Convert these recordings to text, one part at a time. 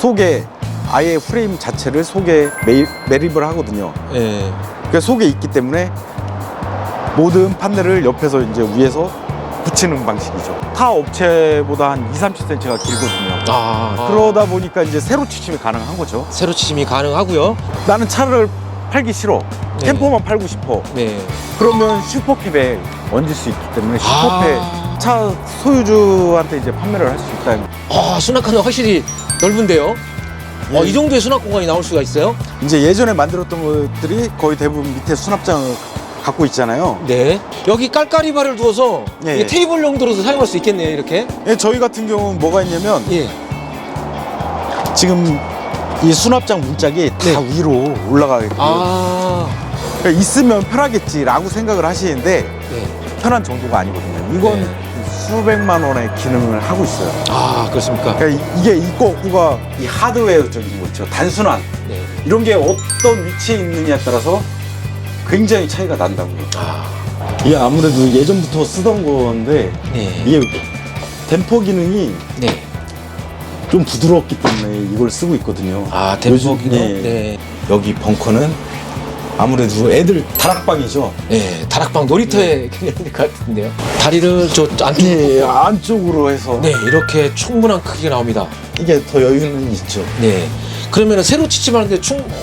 속에 아예 프레임 자체를 속에 매립을 하거든요. 예. 그러니까 속에 있기 때문에 모든 판넬을 옆에서 이제 위에서 붙이는 방식이죠. 타 업체보다 한 2-30cm가 길거든요. 그러다 보니까 이제 세로 취침이 가능한 거죠. 세로 치심이 가능하고요. 나는 차를 팔기 싫어. 네. 캠퍼만 팔고 싶어. 네. 그러면 슈퍼캡에 얹을 수 있기 때문에 슈퍼캡 차 소유주한테 이제 판매를 할 수 있다는. 수납칸은 확실히 넓은데요. 예. 이 정도의 수납 공간이 나올 수가 있어요? 이제 예전에 만들었던 것들이 거의 대부분 밑에 수납장을 갖고 있잖아요. 네. 여기 깔깔이바를 두어서 예, 이게 예. 테이블 용도로도 사용할 수 있겠네요, 이렇게. 예, 저희 같은 경우는 뭐가 있냐면 예. 지금 이 수납장 문짝이 다 네. 위로 올라가게끔 그러니까 있으면 편하겠지라고 생각을 하시는데 네. 편한 정도가 아니거든요. 이건 네. 수백만 원의 기능을 하고 있어요. 그렇습니까? 그러니까 이게 있고 없고가 이 하드웨어적인 거 있죠. 단순한 네. 이런 게 어떤 위치에 있느냐에 따라서 굉장히 차이가 난다고요. 이게 아무래도 예전부터 쓰던 건데 네. 이게 댐퍼 기능이 네. 좀 부드럽기 때문에 이걸 쓰고 있거든요. 댐퍼 요즘, 기능? 네. 네. 여기 벙커는 아무래도 애들 다락방이죠. 네. 다락방 놀이터의 개념인 것 같은데요. 다리를 저 안쪽. 예, 안쪽으로 해서 네. 이렇게 충분한 크기가 나옵니다. 이게 더 여유는 있죠. 네. 그러면 세로 취침하는데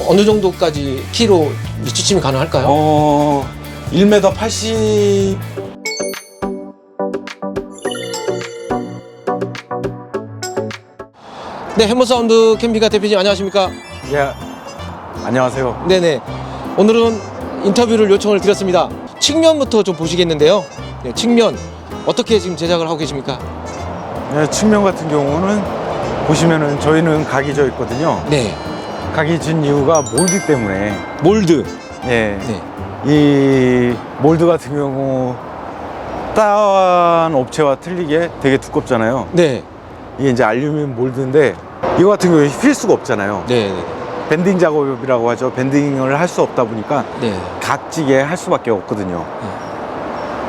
어느 정도까지 키로 이 취침이 가능할까요? 1m 80. 네, 해머사운드 캠핑카 대표님 안녕하십니까? 예, 안녕하세요. 네네. 오늘은 인터뷰를 요청을 드렸습니다. 측면부터 좀 보시겠는데요. 네, 측면 어떻게 지금 제작을 하고 계십니까? 네, 측면 같은 경우는 보시면은 저희는 각이 져 있거든요. 네. 각이 진 이유가 몰드 때문에. 몰드. 예. 네. 이 몰드 같은 경우 딴 업체와 틀리게 되게 두껍잖아요. 네. 이게 이제 알루미늄 몰드인데 이거 같은 경우에 휠 수가 없잖아요. 네. 밴딩 작업이라고 하죠. 밴딩을 할 수 없다 보니까 네. 각지게 할 수밖에 없거든요.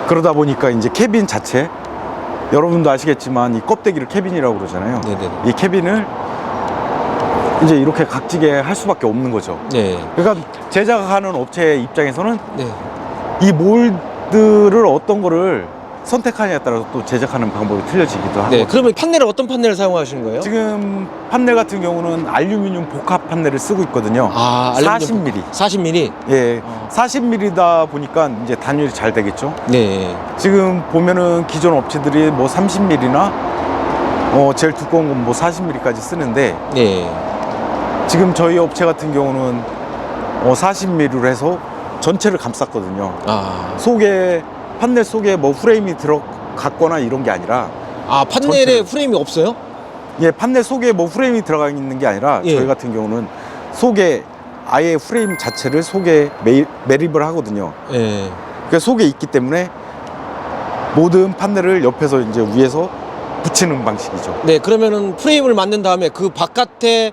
그러다 보니까 이제 캐빈 자체, 여러분도 아시겠지만 이 껍데기를 캐빈이라고 그러잖아요. 네네. 이 캐빈을 이제 이렇게 각지게 할 수밖에 없는 거죠. 네. 그러니까 제작하는 업체 입장에서는 네. 이 몰드를 어떤 거를 선택하냐에 따라서 또 제작하는 방법이 틀려지기도 하고. 네. 그러면 판넬은 어떤 판넬을 사용하시는 거예요? 지금 판넬 같은 경우는 알루미늄 복합 판넬을 쓰고 있거든요. 40mm. 40mm. 예, 40mm다 보니까 이제 단열이 잘 되겠죠. 네. 지금 보면은 기존 업체들이 뭐 30mm나 제일 두꺼운 건 뭐 40mm까지 쓰는데 네. 지금 저희 업체 같은 경우는 40mm로 해서 전체를 감쌌거든요. 속에 판넬 속에 뭐 프레임이 들어갔거나 이런 게 아니라 판넬에 전체를. 프레임이 없어요? 예, 판넬 속에 뭐 프레임이 들어가 있는 게 아니라 예. 저희 같은 경우는 속에 아예 프레임 자체를 속에 매립을 하거든요. 네. 그러니까 속에 있기 때문에 모든 판넬을 옆에서 이제 위에서 붙이는 방식이죠. 네. 그러면은 프레임을 만든 다음에 그 바깥에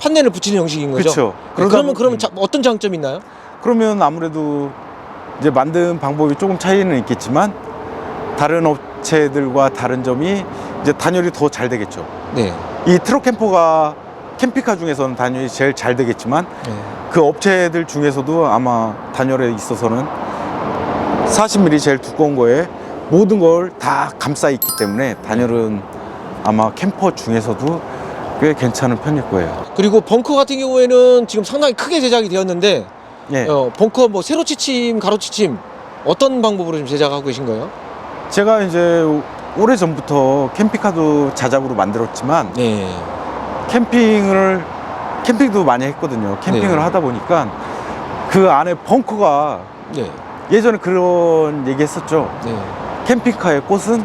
판넬을 붙이는 형식인 거죠? 그렇죠. 그러면 어떤 장점이 있나요? 그러면 아무래도 이제 만든 방법이 조금 차이는 있겠지만 다른 업체들과 다른 점이 이제 단열이 더 잘 되겠죠. 네. 이 트럭 캠퍼가 캠핑카 중에서는 단열이 제일 잘 되겠지만 네. 그 업체들 중에서도 아마 단열에 있어서는 40mm 제일 두꺼운 거에 모든 걸 다 감싸 있기 때문에 단열은 아마 캠퍼 중에서도 꽤 괜찮은 편일 거예요. 그리고 벙커 같은 경우에는 지금 상당히 크게 제작이 되었는데 예. 벙커 뭐 세로 취침, 가로 취침 어떤 방법으로 좀 제작하고 계신 거예요? 제가 이제 오래 전부터 캠핑카도 자작으로 만들었지만 네. 캠핑도 많이 했거든요. 캠핑을 네. 하다 보니까 그 안에 벙커가 네. 예전에 그런 얘기 했었죠. 네. 캠핑카의 꽃은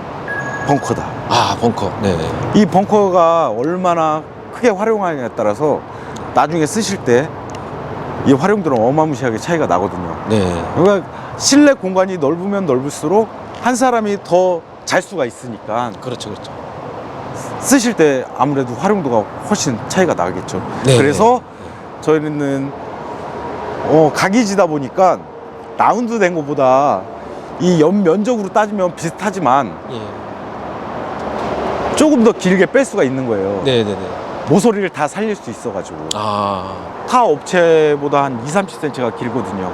벙커다. 벙커. 네. 이 벙커가 얼마나 크게 활용하느냐에 따라서 나중에 쓰실 때 이 활용도는 어마무시하게 차이가 나거든요. 네. 그러니까 실내 공간이 넓으면 넓을수록 한 사람이 더 잘 수가 있으니까 그렇죠. 쓰실 때 아무래도 활용도가 훨씬 차이가 나겠죠. 네. 그래서 저희는 각이지다 보니까 라운드 된 것보다 이 연면적으로 따지면 비슷하지만 예. 조금 더 길게 뺄 수가 있는 거예요. 네네네. 모서리를 다 살릴 수 있어가지고 아, 타 업체보다 한 20-30cm가 길거든요.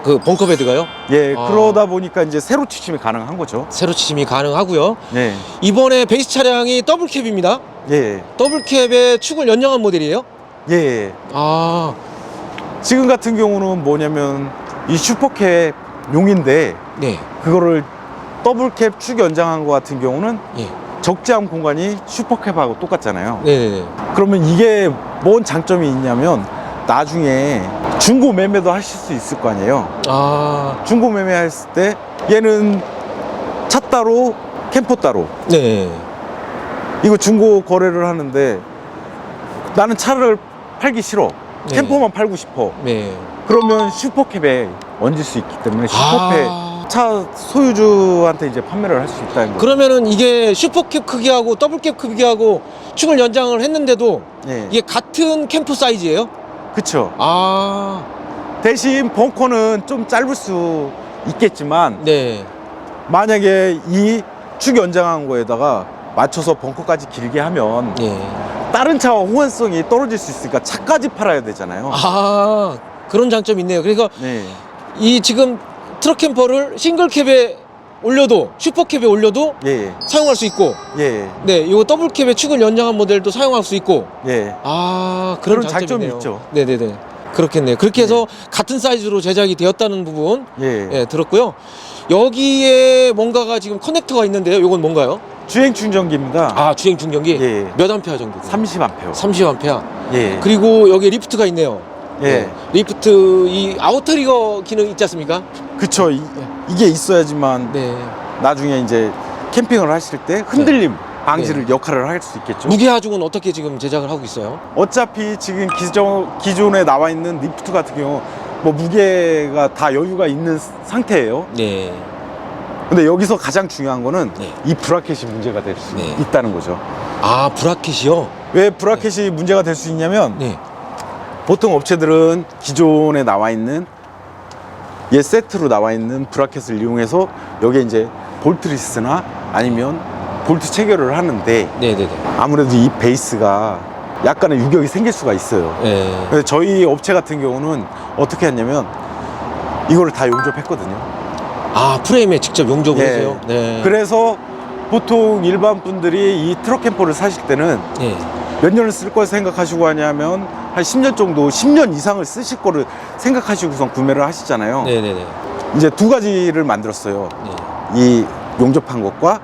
그 벙커 베드가요? 예, 아. 그러다 보니까 이제 세로 취침이 가능한 거죠. 세로 치심이 가능하고요. 네, 이번에 베이스 차량이 더블캡입니다. 예, 더블캡에 축을 연장한 모델이에요? 예. 아, 지금 같은 경우는 뭐냐면 이 슈퍼캡 용인데 네. 그거를 더블캡 축 연장한 거 같은 경우는 예. 적재함 공간이 슈퍼캡하고 똑같잖아요. 네네네. 그러면 이게 뭔 장점이 있냐면 나중에 중고 매매도 하실 수 있을 거 아니에요. 아, 중고 매매 했을 때 얘는 차 따로 캠퍼 따로 네. 이거 중고 거래를 하는데 나는 차를 팔기 싫어. 네. 캠퍼만 팔고 싶어. 네. 그러면 슈퍼캡에 얹을 수 있기 때문에 슈퍼캡 차 소유주한테 이제 판매를 할 수 있다는 거죠. 그러면은 이게 슈퍼캡 크기하고 더블캡 크기하고 축을 연장을 했는데도 예, 이게 같은 캠프 사이즈예요? 그쵸. 아, 대신 벙커는 좀 짧을 수 있겠지만 네. 만약에 이 축 연장한 거에다가 맞춰서 벙커까지 길게 하면 예. 다른 차와 호환성이 떨어질 수 있으니까 차까지 팔아야 되잖아요. 아, 그런 장점이 있네요. 그러니까 네, 이 지금 트럭 캠퍼를 싱글캡에 올려도 슈퍼캡에 올려도 예, 사용할 수 있고, 예, 네, 이거 더블캡에 축을 연장한 모델도 사용할 수 있고, 예. 아, 그런 그런 장점이 장점이 있죠. 네네네. 그렇겠네요. 그렇게 해서 같은 사이즈로 제작이 되었다는 부분 예. 예, 들었고요. 여기에 뭔가가 지금 커넥터가 있는데요. 이건 뭔가요? 주행 충전기입니다. 아, 주행 충전기. 예. 몇 암페어 정도? 30A. 30암페어. 예. 그리고 여기 리프트가 있네요. 예. 네. 리프트 이 아웃트리거 기능 있지 않습니까? 그쵸. 이게 있어야지만 네. 나중에 이제 캠핑을 하실 때 흔들림 방지를 역할을 할 수 있겠죠. 무게 하중은 어떻게 지금 제작을 하고 있어요? 어차피 지금 기존에 나와 있는 리프트 같은 경우 뭐 무게가 다 여유가 있는 상태예요. 네. 근데 여기서 가장 중요한 거는 네. 이 브라켓이 문제가 될 수 네. 있다는 거죠. 아, 브라켓이요? 왜 브라켓이 문제가 될 수 있냐면 네. 보통 업체들은 기존에 나와 있는 얘 세트로 나와 있는 브라켓을 이용해서 여기에 이제 볼트리스나 아니면 볼트 체결을 하는데 네네네. 아무래도 이 베이스가 약간의 유격이 생길 수가 있어요. 네. 그래서 저희 업체 같은 경우는 어떻게 했냐면 이거를 다 용접했거든요. 아, 프레임에 직접 용접을 예. 해서요? 네. 그래서 보통 일반 분들이 이 트럭 캠퍼를 사실 때는 네. 몇 년을 쓸 걸 생각하시고 하냐면 한 10년 정도, 10년 이상을 쓰실 거를 생각하시고선 구매를 하시잖아요. 네네네. 이제 두 가지를 만들었어요. 네. 이 용접한 것과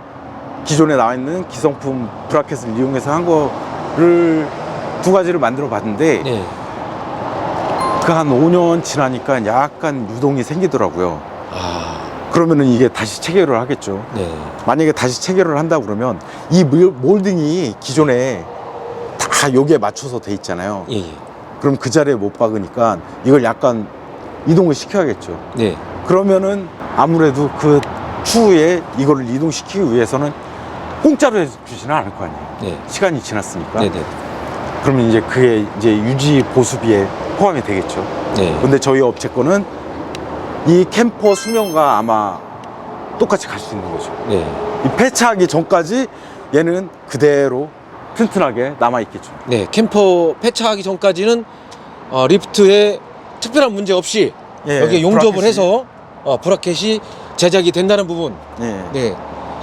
기존에 나와 있는 기성품 브라켓을 이용해서 한 거를 두 가지를 만들어 봤는데 네. 그 한 5년 지나니까 약간 유동이 생기더라고요. 아, 그러면은 이게 다시 체결을 하겠죠. 네. 만약에 다시 체결을 한다 그러면 이 몰딩이 기존에 다 여기에 맞춰서 돼 있잖아요. 예, 예. 그럼 그 자리에 못 박으니까 이걸 약간 이동을 시켜야겠죠. 네. 그러면은 아무래도 그 추후에 이거를 이동시키기 위해서는 공짜로 해주지는 않을 거 아니에요. 네. 시간이 지났으니까. 네네. 그러면 이제 그게 이제 유지 보수비에 포함이 되겠죠. 네. 근데 저희 업체 거는 이 캠퍼 수명과 아마 똑같이 갈 수 있는 거죠. 네. 이 폐차하기 전까지 얘는 그대로 튼튼하게 남아있겠죠. 네. 캠퍼 폐차하기 전까지는 리프트에 특별한 문제 없이 예, 여기에 용접을 브라켓이. 해서 브라켓이 제작이 된다는 부분. 예. 네.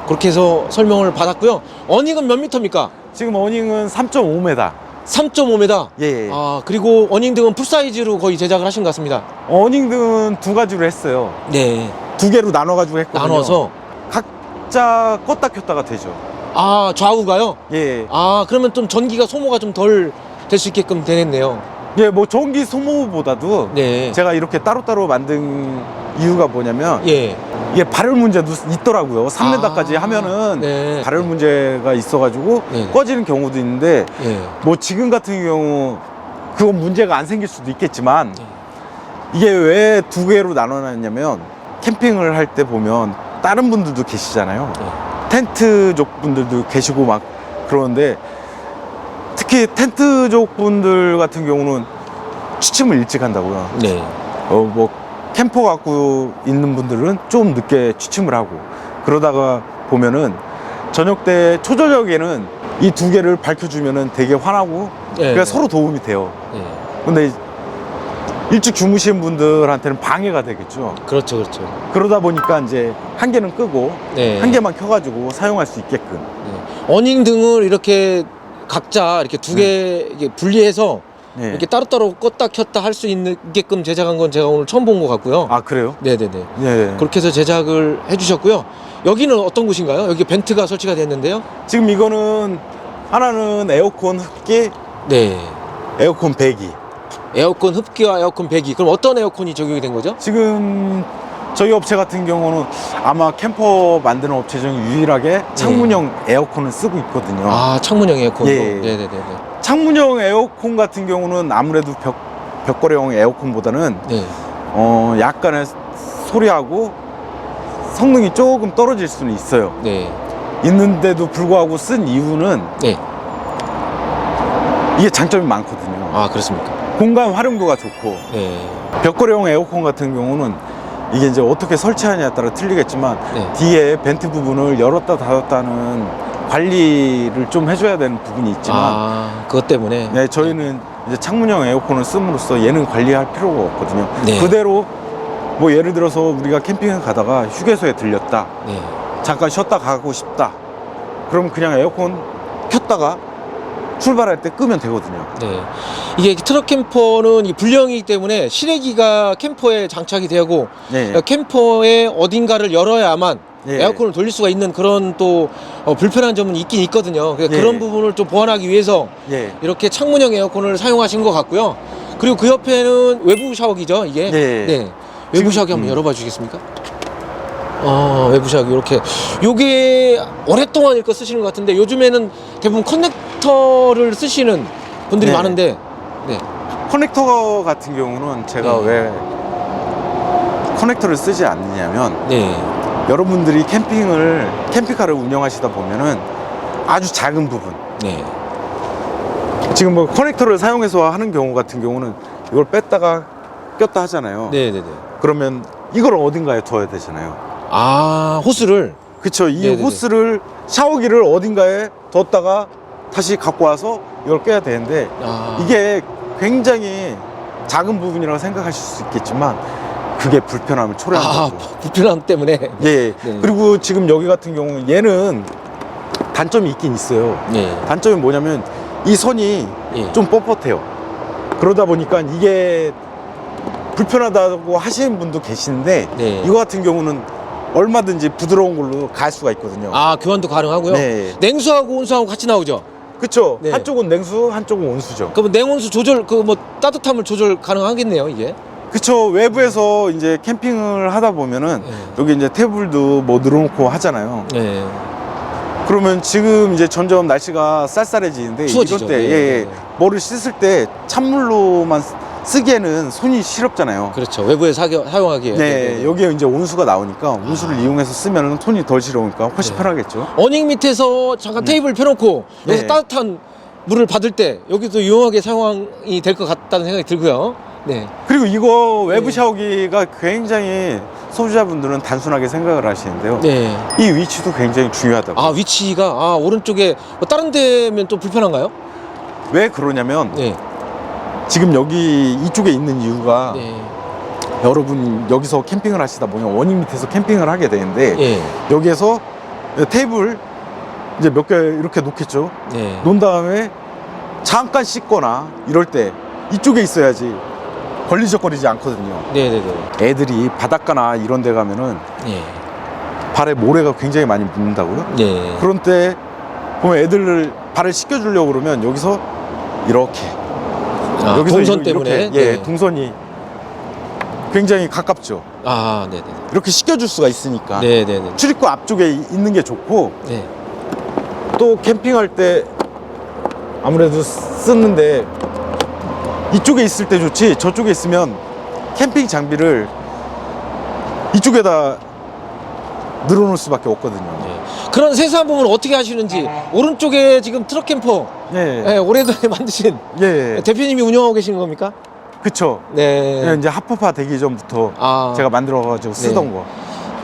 그렇게 해서 설명을 받았고요. 어닝은 몇 미터입니까? 지금 어닝은 3.5m. 3.5m. 예. 아, 그리고 어닝 등은 풀사이즈로 거의 제작을 하신 것 같습니다. 어닝 등은 두 가지로 했어요. 네. 두 개로 나눠가지고 했거든요. 나눠서. 각자 껐다 켰다가 되죠. 아, 좌우가요? 예. 아, 그러면 좀 전기가 소모가 좀 덜 될 수 있게끔 되겠네요. 예, 뭐 전기 소모보다도 네. 제가 이렇게 따로따로 만든 이유가 뭐냐면 예. 이게 발열 문제도 있더라고요. 3m까지 아, 하면은 네. 발열 문제가 있어가지고 네. 꺼지는 경우도 있는데 예. 뭐 지금 같은 경우 그건 문제가 안 생길 수도 있겠지만 네. 이게 왜 두 개로 나눠놨냐면 캠핑을 할 때 보면 다른 분들도 계시잖아요. 네. 텐트족 분들도 계시고 막 그러는데 특히 텐트족 분들 같은 경우는 취침을 일찍 한다고요. 네. 뭐 캠퍼 갖고 있는 분들은 좀 늦게 취침을 하고 그러다가 보면은 저녁 때 초저녁에는 이 두 개를 밝혀주면은 되게 환하고 그러니까 서로 도움이 돼요. 네. 근데 일찍 주무시는 분들한테는 방해가 되겠죠. 그렇죠, 그렇죠. 그러다 보니까 이제 한 개는 끄고 네. 한 개만 켜가지고 사용할 수 있게끔. 네. 어닝 등을 이렇게 각자 이렇게 두 개 분리해서 네. 이렇게 따로따로 껐다 켰다 할 수 있게끔 제작한 건 제가 오늘 처음 본 것 같고요. 아 그래요? 네네네. 네. 그렇게 해서 제작을 해주셨고요. 여기는 어떤 곳인가요? 여기 벤트가 설치가 됐는데요. 지금 이거는 하나는 에어컨 흡기, 네. 에어컨 배기. 에어컨 흡기와 에어컨 배기. 그럼 어떤 에어컨이 적용이 된 거죠? 지금 저희 업체 같은 경우는 아마 캠퍼 만드는 업체 중 유일하게 창문형 에어컨을 쓰고 있거든요. 아, 창문형 에어컨도. 예. 네네네. 창문형 에어컨 같은 경우는 아무래도 벽걸이형 에어컨보다는 네. 약간의 소리하고 성능이 조금 떨어질 수는 있어요. 네. 있는데도 불구하고 쓴 이유는 네. 이게 장점이 많거든요. 아, 그렇습니까? 공간 활용도가 좋고, 네. 벽걸이형 에어컨 같은 경우는 이게 이제 어떻게 설치하냐에 따라 틀리겠지만 네. 뒤에 벤트 부분을 열었다 닫았다는 관리를 좀 해줘야 되는 부분이 있지만 아, 그것 때문에. 네, 저희는 이제 창문형 에어컨을 씀으로써 얘는 관리할 필요가 없거든요. 네. 그대로 뭐 예를 들어서 우리가 캠핑을 가다가 휴게소에 들렸다, 네. 잠깐 쉬었다 가고 싶다, 그럼 그냥 에어컨 켰다가 출발할 때 끄면 되거든요. 네. 이게 트럭 캠퍼는 이 불량이기 때문에 실외기가 캠퍼에 장착이 되고 네. 캠퍼의 어딘가를 열어야만 예. 에어컨을 돌릴 수가 있는 그런 또 불편한 점은 있긴 있거든요. 그래서 예. 그런 부분을 좀 보완하기 위해서 예. 이렇게 창문형 에어컨을 사용하신 것 같고요. 그리고 그 옆에는 외부 샤워기죠, 이게. 네. 네. 외부 샤워기 한번 열어봐 주시겠습니까? 외부 샤워기 이렇게. 요게 오랫동안 이거 쓰시는 것 같은데 요즘에는 대부분 커넥터를 쓰시는 분들이 네. 많은데. 네. 커넥터 같은 경우는 제가 네. 왜 커넥터를 쓰지 않느냐면 네. 여러분들이 캠핑카를 운영하시다 보면은 아주 작은 부분, 네. 지금 뭐 커넥터를 사용해서 하는 경우 같은 경우는 이걸 뺐다가 꼈다 하잖아요. 네네네. 그러면 이걸 어딘가에 둬야 되잖아요. 아, 호스를. 그쵸. 이 네네네. 호스를, 샤워기를 어딘가에 뒀다가 다시 갖고 와서 이걸 껴야 되는데 아. 이게 굉장히 작은 부분이라고 생각하실 수 있겠지만 그게 불편함을 초래하는 거고. 불편함 때문에. 예. 네. 그리고 지금 여기 같은 경우 얘는 단점이 있긴 있어요. 네. 단점이 뭐냐면 이 선이 예. 좀 뻣뻣해요. 그러다 보니까 이게 불편하다고 하시는 분도 계시는데 네. 이거 같은 경우는 얼마든지 부드러운 걸로 갈 수가 있거든요. 아, 교환도 가능하고요. 네. 냉수하고 온수하고 같이 나오죠. 그쵸? 네. 한쪽은 냉수, 한쪽은 온수죠. 그러면 냉온수 조절, 그 뭐 따뜻함을 조절 가능하겠네요, 이게. 그쵸. 외부에서 이제 캠핑을 하다 보면은 네. 여기 이제 테이블도 뭐 늘어놓고 하잖아요. 네. 그러면 지금 이제 점점 날씨가 쌀쌀해지는데 추워지죠. 이럴 때 네. 예, 뭐를 씻을 때 찬물로만 쓰기에는 손이 시렵잖아요. 그렇죠. 외부에 사용하기에. 네, 여기에 이제 온수가 나오니까 온수를 이용해서 쓰면 손이 덜 시려우니까 훨씬 네. 편하겠죠. 어닝 밑에서 잠깐 테이블 펴놓고 여기서 네. 따뜻한 물을 받을 때 여기도 유용하게 사용이 될 것 같다는 생각이 들고요. 네. 그리고 이거 외부 네. 샤워기가 굉장히 소비자분들은 단순하게 생각을 하시는데요. 네. 이 위치도 굉장히 중요하다고. 아, 위치가 오른쪽에 뭐 다른 데면 좀 불편한가요? 왜 그러냐면 네. 지금 여기 이쪽에 있는 이유가 네. 여러분 여기서 캠핑을 하시다 보면 원익 밑에서 캠핑을 하게 되는데 예. 여기에서 테이블 이제 몇 개 이렇게 놓겠죠. 네. 놓은 다음에 잠깐 씻거나 이럴 때 이쪽에 있어야지 걸리적거리지 않거든요. 네네네. 애들이 바닷가나 이런 데 가면은 네. 발에 모래가 굉장히 많이 묻는다고요. 네. 그런 때 보면 애들을 발을 씻겨주려고 그러면 여기서 이렇게 동선 때문에. 이렇게, 예, 네. 동선이 굉장히 가깝죠. 네네네. 이렇게 씻겨줄 수가 있으니까 네네네. 출입구 앞쪽에 있는 게 좋고 네. 또 캠핑할 때 아무래도 쓰는데 이쪽에 있을 때 좋지 저쪽에 있으면 캠핑 장비를 이쪽에다 늘어놓을 수밖에 없거든요. 네. 그런 세세한 부분을 어떻게 하시는지 오른쪽에 지금 트럭 캠퍼 예, 오래전에 만드신 예, 대표님이 운영하고 계시는 겁니까? 그쵸. 네. 예, 이제 합법화 되기 전부터 아, 제가 만들어가지고 쓰던 네. 거.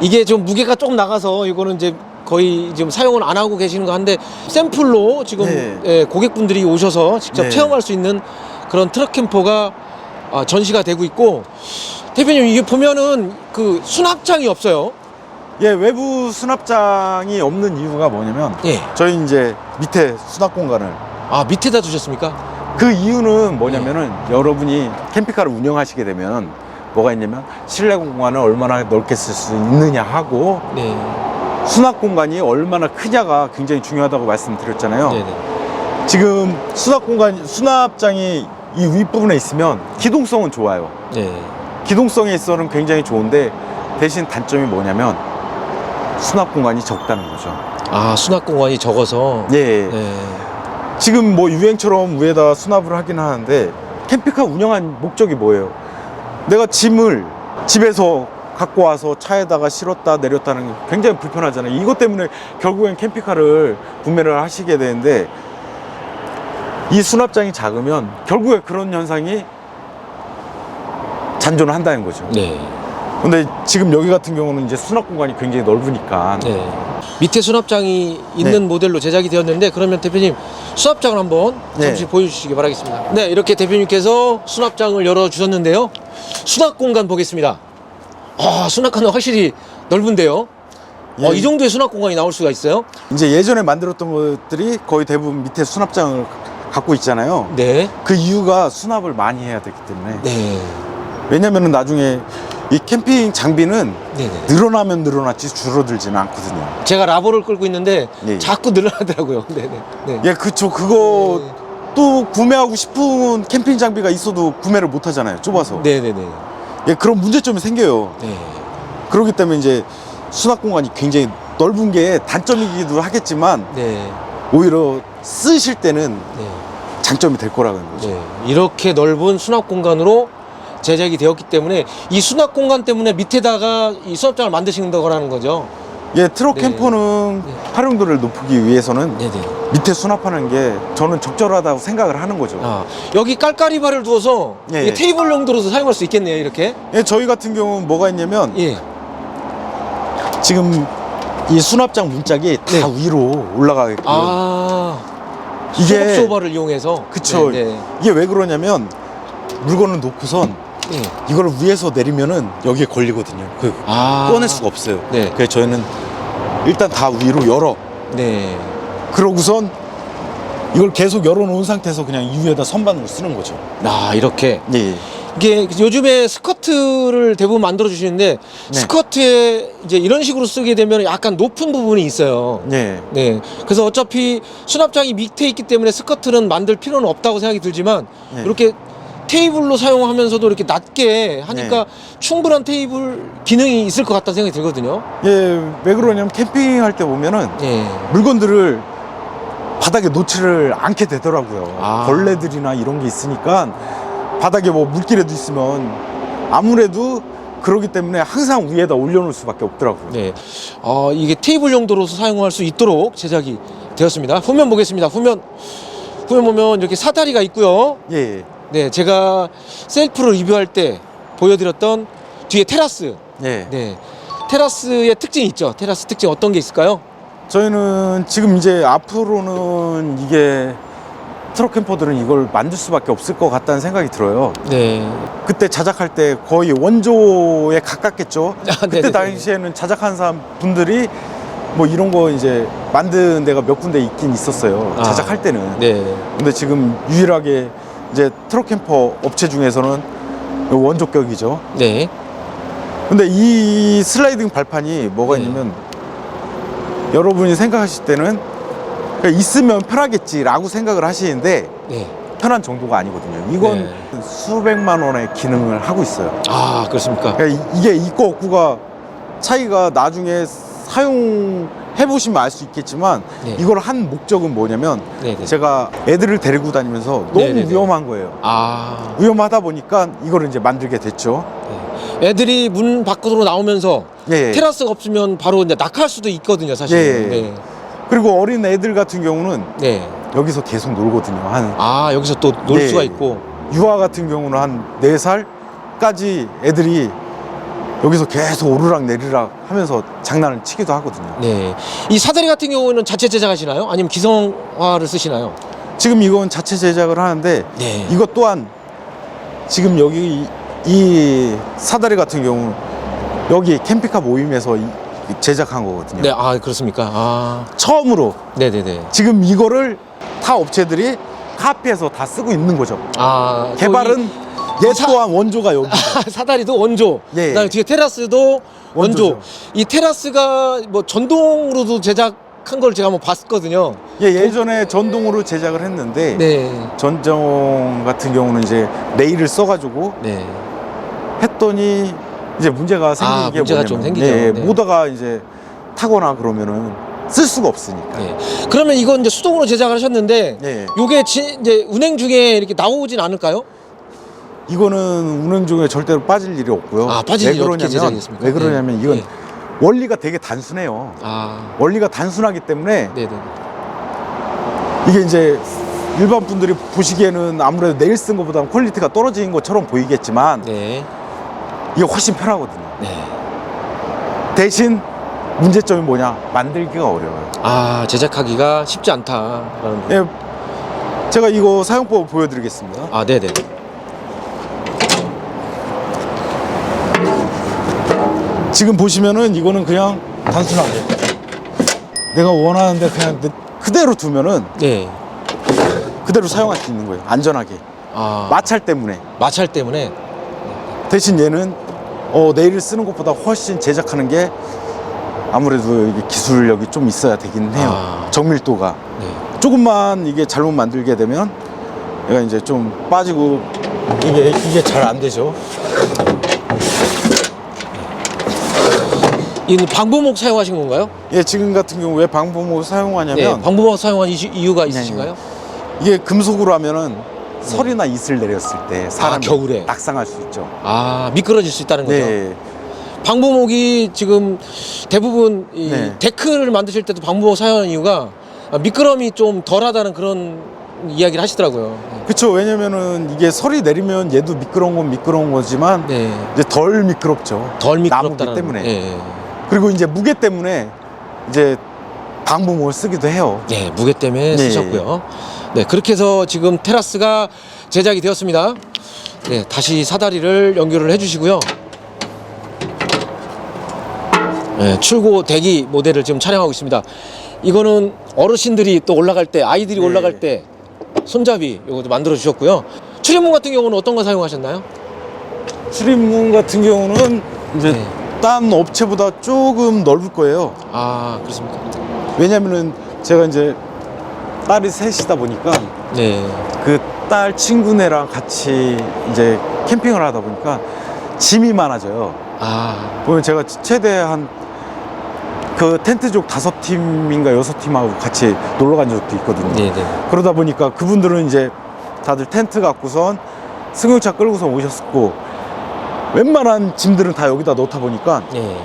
이게 좀 무게가 조금 나가서 이거는 이제 거의 지금 사용을 안 하고 계시는 거 한데 샘플로 지금 네. 예, 고객분들이 오셔서 직접 네. 체험할 수 있는 그런 트럭 캠퍼가 전시가 되고 있고, 대표님 이게 보면은 그 수납장이 없어요. 예, 외부 수납장이 없는 이유가 뭐냐면 예. 저희 이제 밑에 수납 공간을 밑에다 두셨습니까? 그 이유는 뭐냐면은 여러분이 캠핑카를 운영하시게 되면 뭐가 있냐면 실내 공간을 얼마나 넓게 쓸 수 있느냐 하고 네. 수납 공간이 얼마나 크냐가 굉장히 중요하다고 말씀드렸잖아요. 네네. 지금 수납장이 이 윗부분에 있으면 기동성은 좋아요. 네. 기동성에 있어서는 굉장히 좋은데 대신 단점이 뭐냐면 수납 공간이 적다는 거죠. 수납 공간이 적어서. 예. 네. 지금 뭐 유행처럼 위에다 수납을 하긴 하는데 캠핑카 운영한 목적이 뭐예요? 내가 짐을 집에서 갖고 와서 차에다가 실었다 내렸다는 게 굉장히 불편하잖아요. 이것 때문에 결국엔 캠핑카를 구매를 하시게 되는데 이 수납장이 작으면 결국에 그런 현상이 잔존을 한다는 거죠. 네. 근데 지금 여기 같은 경우는 이제 수납 공간이 굉장히 넓으니까 네. 밑에 수납장이 있는 네. 모델로 제작이 되었는데, 그러면 대표님 수납장을 한번 네. 잠시 보여주시기 바라겠습니다. 네, 이렇게 대표님께서 수납장을 열어주셨는데요. 수납 공간 보겠습니다. 수납 공간 확실히 넓은데요. 예. 이 정도의 수납 공간이 나올 수가 있어요? 이제 예전에 만들었던 것들이 거의 대부분 밑에 수납장을 갖고 있잖아요. 네. 그 이유가 수납을 많이 해야 되기 때문에. 네. 왜냐면은 나중에 이 캠핑 장비는 네네. 늘어나면 늘어났지 줄어들지는 않거든요. 제가 라보를 끌고 있는데 예. 자꾸 늘어나더라고요. 네네. 네. 예, 그쵸. 그거 네. 또 구매하고 싶은 캠핑 장비가 있어도 구매를 못 하잖아요. 좁아서. 네네네. 예, 그런 문제점이 생겨요. 네. 그렇기 때문에 이제 수납 공간이 굉장히 넓은 게 단점이기도 하겠지만 네. 오히려 쓰실 때는 네. 장점이 될 거라는 거죠. 네. 이렇게 넓은 수납 공간으로 제작이 되었기 때문에 이 수납 공간 때문에 밑에다가 이 수납장을 만드신다는 거죠. 예, 트럭 네. 캠퍼는 네. 활용도를 높이기 위해서는 네네. 밑에 수납하는 게 저는 적절하다고 생각을 하는 거죠. 여기 깔깔이바를 두어서 예. 이 테이블 용도로도 사용할 수 있겠네요, 이렇게. 예, 저희 같은 경우는 뭐가 있냐면 예. 지금 이 수납장 문짝이 다 네. 위로 올라가게끔 이게 소바를 이용해서. 그쵸. 네, 네. 이게 왜 그러냐면 물건을 놓고선 예. 이걸 위에서 내리면은 여기에 걸리거든요. 꺼낼 수가 없어요. 네. 그래서 저희는 일단 다 위로 열어. 네. 그러고선 이걸 계속 열어놓은 상태에서 그냥 이 위에다 선반으로 쓰는 거죠. 이렇게. 예. 이게 요즘에 스커트를 대부분 만들어 주시는데 네. 스커트에 이제 이런 식으로 쓰게 되면 약간 높은 부분이 있어요. 네. 네. 그래서 어차피 수납장이 밑에 있기 때문에 스커트는 만들 필요는 없다고 생각이 들지만 네. 이렇게 테이블로 사용하면서도 이렇게 낮게 하니까 네. 충분한 테이블 기능이 있을 것 같다는 생각이 들거든요. 예, 왜 그러냐면 캠핑할 때 보면은 예. 물건들을 바닥에 놓지를 않게 되더라고요. 아. 벌레들이나 이런 게 있으니까 바닥에 뭐 물기라도 있으면 아무래도 그러기 때문에 항상 위에다 올려놓을 수밖에 없더라고요. 네. 이게 테이블 용도로서 사용할 수 있도록 제작이 되었습니다. 후면 보겠습니다. 후면 보면 이렇게 사다리가 있고요. 예, 네, 제가 셀프를 리뷰할 때 보여드렸던 뒤에 테라스. 예. 네, 테라스의 특징이 있죠. 테라스 특징 어떤 게 있을까요? 저희는 지금 이제 앞으로는 이게 트럭 캠퍼들은 이걸 만들 수밖에 없을 것 같다는 생각이 들어요. 네. 그때 자작할 때 거의 원조에 가깝겠죠. 그때 네네네. 당시에는 자작한 사람 분들이 뭐 이런 거 이제 만든 데가 몇 군데 있긴 있었어요. 자작할 때는. 네. 근데 지금 유일하게 이제 트럭 캠퍼 업체 중에서는 원조격이죠. 네. 근데 이 슬라이딩 발판이 뭐가 네. 있냐면 여러분이 생각하실 때는 그냥 있으면 편하겠지라고 생각을 하시는데 네. 편한 정도가 아니거든요. 이건 네. 수백만 원의 기능을 하고 있어요. 그렇습니까? 그러니까 이게 있고 없고가 차이가 나중에 사용해 보시면 알 수 있겠지만 네. 이걸 한 목적은 뭐냐면 네네. 제가 애들을 데리고 다니면서 너무 네네네. 위험한 거예요. 위험하다 보니까 이거를 이제 만들게 됐죠. 네. 애들이 문 밖으로 나오면서 예. 테라스가 없으면 바로 이제 낙할 수도 있거든요, 사실. 예. 네. 그리고 어린 애들 같은 경우는 네. 여기서 계속 놀거든요. 한 여기서 또 놀 네. 수가 있고. 유아 같은 경우는 한 4살까지 애들이 여기서 계속 오르락 내리락 하면서 장난을 치기도 하거든요. 네. 이 사다리 같은 경우는 자체 제작하시나요? 아니면 기성화를 쓰시나요? 지금 이건 자체 제작을 하는데 네. 이것 또한 지금 여기 이 사다리 같은 경우 여기 캠핑카 모임에서 제작한 거거든요. 네, 아, 그렇습니까? 아, 처음으로 네네네. 지금 이거를 타 업체들이 카피해서 다 쓰고 있는 거죠. 아, 개발은 얘 또한 원조가 여기. 사다리도 원조. 예. 그다음에 뒤에 테라스도 원조. 원조죠. 이 테라스가 뭐 전동으로도 제작한 걸 제가 한번 봤거든요. 예, 예전에 전동으로 제작을 했는데 네. 전정 같은 경우는 이제 레일을 써가지고 네. 했더니 이제 문제가 생긴 아, 게 문제가 뭐냐면 좀 생기죠. 예, 네. 모다가 이제 타거나 그러면은 쓸 수가 없으니까. 네. 그러면 이건 이제 수동으로 제작을 하셨는데 예. 요게 이제 운행 중에 이렇게 나오진 않을까요? 이거는 운행 중에 절대로 빠질 일이 없고요. 아, 빠질 일이 어떻게 제작했습니까? 왜 그러냐면 네. 이건 네. 원리가 되게 단순해요. 아, 원리가 단순하기 때문에 네네. 이게 이제 일반 분들이 보시기에는 아무래도 내일 쓴 것보다 퀄리티가 떨어진 것처럼 보이겠지만 네. 이게 훨씬 편하거든요. 네. 대신 문제점이 뭐냐? 만들기가 어려워요. 아, 제작하기가 쉽지 않다라는 거. 예, 제가 이거 사용법을 보여드리겠습니다. 아, 네네. 지금 보시면은 이거는 그냥 단순하게 내가 원하는데 그냥 그대로 두면은 네. 그대로 사용할 수 있는 거예요. 안전하게. 아, 마찰 때문에. 마찰 때문에. 대신 얘는 내일을 쓰는 것보다 훨씬 제작하는 게 아무래도 이게 기술력이 좀 있어야 되긴 해요. 아. 정밀도가. 네. 조금만 이게 잘못 만들게 되면 얘가 이제 좀 빠지고 이게 잘 안 되죠. 이는 방부목 사용하신 건가요? 예, 지금 같은 경우 왜 방부목을 사용하냐면 네, 방부목 사용한 이유가 있으신가요? 이게 금속으로 하면은 설이나 이슬 내렸을 때 사람이 겨울에. 낙상할 수 있죠. 아, 미끄러질 수 있다는 거죠. 네. 방부목이 지금 대부분 이 네. 데크를 만드실 때도 방부목 사용하는 이유가 미끄럼이 좀 덜하다는 그런 이야기를 하시더라고요. 그렇죠. 왜냐면은 이게 설이 내리면 얘도 미끄러운 건 미끄러운 거지만 네. 이제 덜 미끄럽죠. 덜 나무기 미끄럽다는 때문에. 예. 그리고 이제 무게 때문에 이제 방부목을 쓰기도 해요. 예, 무게 때문에 네. 쓰셨고요. 네, 그렇게 해서 지금 테라스가 제작이 되었습니다. 네, 다시 사다리를 연결을 해주시고요. 네, 출고 대기 모델을 지금 촬영하고 있습니다. 이거는 어르신들이 또 올라갈 때, 아이들이 네. 올라갈 때 손잡이 요것도 만들어 주셨고요. 출입문 같은 경우는 어떤 거 사용하셨나요? 출입문 같은 경우는 이제 네. 딴 업체보다 조금 넓을 거예요. 아, 그렇습니까? 왜냐면은 제가 이제 딸이 셋이다 보니까 네. 그 딸 친구네랑 같이 이제 캠핑을 하다 보니까 짐이 많아져요. 아, 보면 제가 최대한 그 텐트족 5팀인가 6팀하고 같이 놀러 간 적도 있거든요. 네네. 그러다 보니까 그분들은 이제 다들 텐트 갖고선 승용차 끌고서 오셨고 웬만한 짐들은 다 여기다 넣다 보니까 네.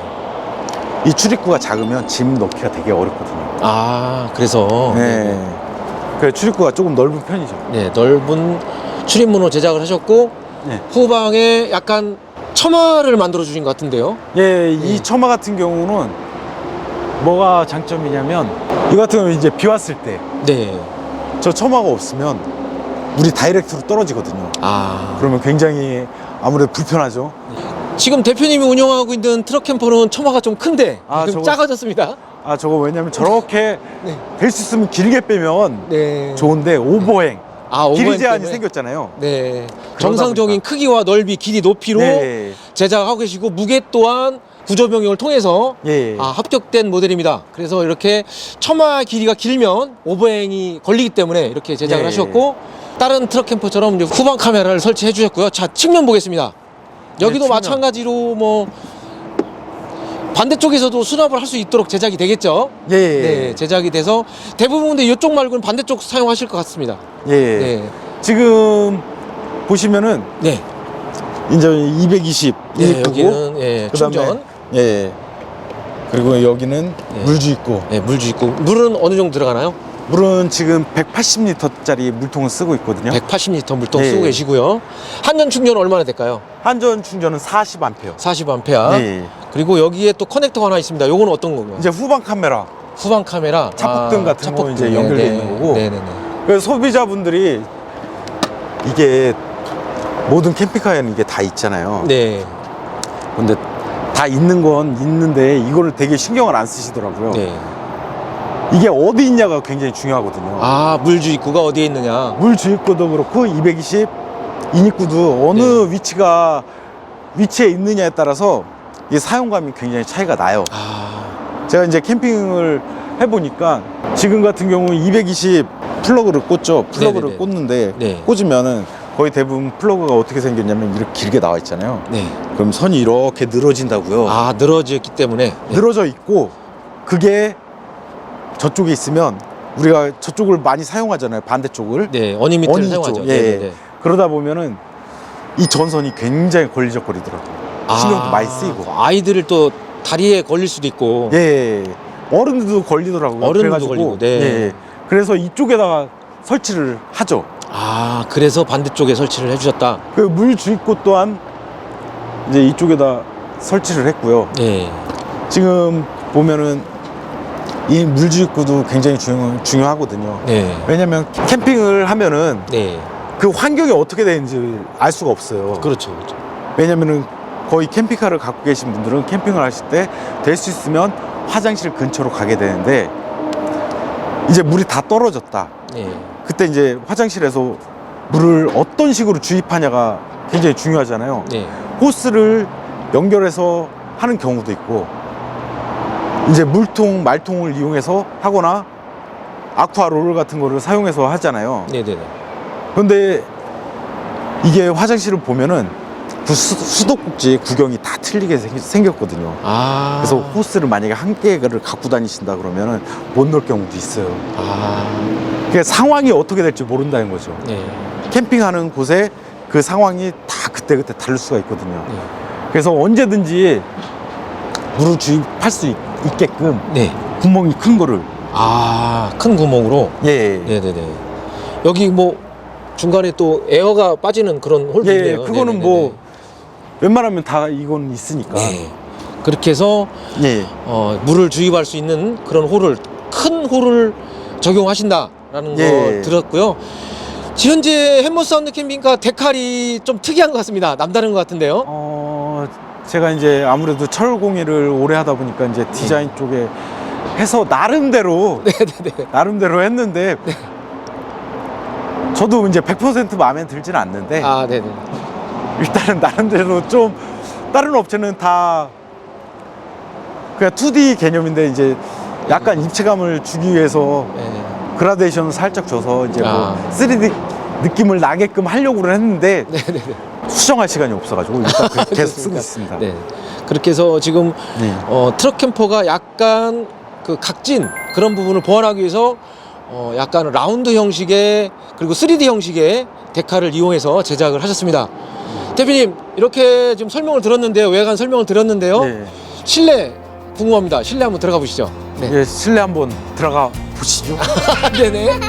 이 출입구가 작으면 짐 넣기가 되게 어렵거든요. 아, 그래서. 네. 그래 출입구가 조금 넓은 편이죠. 네, 넓은 출입문으로 제작을 하셨고 네. 후방에 약간 처마를 만들어 주신 것 같은데요. 예, 이 처마 같은 경우는 뭐가 장점이냐면 이거 같은 경우는 이제 비 왔을 때 저 네. 처마가 없으면 물이 다이렉트로 떨어지거든요. 아, 그러면 굉장히 아무래도 불편하죠. 지금 대표님이 운영하고 있는 트럭 캠퍼는 처마가 좀 큰데 아, 지금 저거- 작아졌습니다. 아 저거 왜냐면 저렇게 네. 될 수 있으면 길게 빼면 네. 좋은데 오버행 아, 길이 오버행 제한이 때문에. 생겼잖아요. 네. 정상적인 보니까. 크기와 넓이, 길이, 높이로 네. 제작하고 계시고 무게 또한 구조 변경을 통해서 예. 합격된 모델입니다. 그래서 이렇게 처마 길이가 길면 오버행이 걸리기 때문에 이렇게 제작을 예. 하셨고 다른 트럭 캠퍼처럼 이제 후방 카메라를 설치해 주셨고요. 자, 측면 보겠습니다. 여기도 측면. 마찬가지로 뭐 반대쪽에서도 수납을 할 수 있도록 제작이 되겠죠. 예. 네, 제작이 돼서 대부분 근데 이쪽 말고는 반대쪽 사용하실 것 같습니다. 예. 네. 지금 보시면은 네. 이제 220 네, 있고 여기는 예, 그다음에 충전. 예. 그리고 여기는 예. 물주 있고 네, 물주 있고 물은 어느 정도 들어가나요? 물은 지금 180리터짜리 물통을 쓰고 있거든요. 180리터 물통 네. 쓰고 계시고요. 한전 충전은 얼마나 될까요? 한전 충전은 40A. 40A. 네. 그리고 여기에 또 커넥터가 하나 있습니다. 요거는 어떤 건가요? 이제 후방 카메라, 후방 카메라, 차폭등 같은 거 이제 연결돼 있는 거고. 네네네. 그래서 소비자분들이 이게 모든 캠핑카에는 이게 다 있잖아요. 네. 근데 다 있는 건 있는데 이거를 되게 신경을 안 쓰시더라고요. 네. 이게 어디 있냐가 굉장히 중요하거든요. 아, 물 주입구가 어디에 있느냐? 물 주입구도 그렇고 220 인입구도 어느 네. 위치에 있느냐에 따라서 이 사용감이 굉장히 차이가 나요. 아, 제가 이제 캠핑을 해보니까 지금 같은 경우 220 플러그를 꽂죠. 플러그를 네네네. 꽂는데 네. 꽂으면은 거의 대부분 플러그가 어떻게 생겼냐면 이렇게 길게 나와 있잖아요. 네. 그럼 선이 이렇게 늘어진다고요. 아, 늘어졌기 때문에. 네. 늘어져 있고 그게 저쪽에 있으면 우리가 저쪽을 많이 사용하잖아요. 반대쪽을. 네, 어니미터를 어니 사용하죠. 쪽, 예. 네네네. 그러다 보면은 이 전선이 굉장히 걸리적거리더라고요. 신경도 많이 쓰이고. 아이들을 또 다리에 걸릴 수도 있고. 예. 어른들도 걸리더라고요. 어른들도 그래가지고, 걸리고, 네. 예. 그래서 이쪽에다가 설치를 하죠. 아, 그래서 반대쪽에 설치를 해주셨다. 그 물 주입구 또한 이제 이쪽에다 설치를 했고요. 네. 지금 보면은 이 물 주입구도 굉장히 중요하거든요. 네. 왜냐면 캠핑을 하면은 네. 그 환경이 어떻게 되는지 알 수가 없어요. 그렇죠. 그렇죠. 왜냐면은 거의 캠핑카를 갖고 계신 분들은 캠핑을 하실 때 될 수 있으면 화장실 근처로 가게 되는데 이제 물이 다 떨어졌다. 네. 그때 이제 화장실에서 물을 어떤 식으로 주입하냐가 굉장히 중요하잖아요. 네. 호스를 연결해서 하는 경우도 있고 이제 물통, 말통을 이용해서 하거나 아쿠아 롤 같은 거를 사용해서 하잖아요. 네네네. 그런데 이게 화장실을 보면은 그 수도꼭지 구경이 다 틀리게 생겼거든요. 아. 그래서 호스를 만약에 한 개를 갖고 다니신다 그러면은 못 넣을 경우도 있어요. 아. 그러니까 상황이 어떻게 될지 모른다는 거죠. 네. 캠핑하는 곳에 그 상황이 다 그때그때 다를 수가 있거든요. 네. 그래서 언제든지 물을 주입할 수 있게끔 네. 구멍이 큰 거를 아, 큰 구멍으로. 예, 네네네. 여기 뭐 중간에 또 에어가 빠지는 그런 홀도 예, 있네요. 그거는 네네네네. 뭐 웬만하면 다 이건 있으니까. 네. 그렇게 해서 예, 물을 주입할 수 있는 그런 홀을 큰 홀을 적용하신다라는 예. 거 들었고요. 현재 햄머 사운드 캠핑카 데칼이 좀 특이한 것 같습니다. 남다른 것 같은데요. 제가 이제 아무래도 철공예를 오래 하다 보니까 이제 디자인 쪽에 해서 나름대로 네네네. 나름대로 했는데 저도 이제 100% 마음에 들지는 않는데 아, 네네. 일단은 나름대로 좀 다른 업체는 다 그냥 2D 개념인데 이제 약간 입체감을 주기 위해서 네. 그라데이션을 살짝 줘서 이제 아. 뭐 3D 느낌을 나게끔 하려고 했는데 네네네. 수정할 시간이 없어가지고 일단 그렇게 계속 쓰고 좋습니까? 있습니다. 네. 그렇게 해서 지금 네. 트럭 캠퍼가 약간 그 각진 그런 부분을 보완하기 위해서 약간 라운드 형식의 그리고 3D 형식의 데칼을 이용해서 제작을 하셨습니다. 대표님 이렇게 지금 설명을 들었는데요. 외관 설명을 들었는데요. 네. 실내 궁금합니다. 실내 한번 들어가 보시죠. 네. 예, 실내 한번 들어가 보시죠. 네네.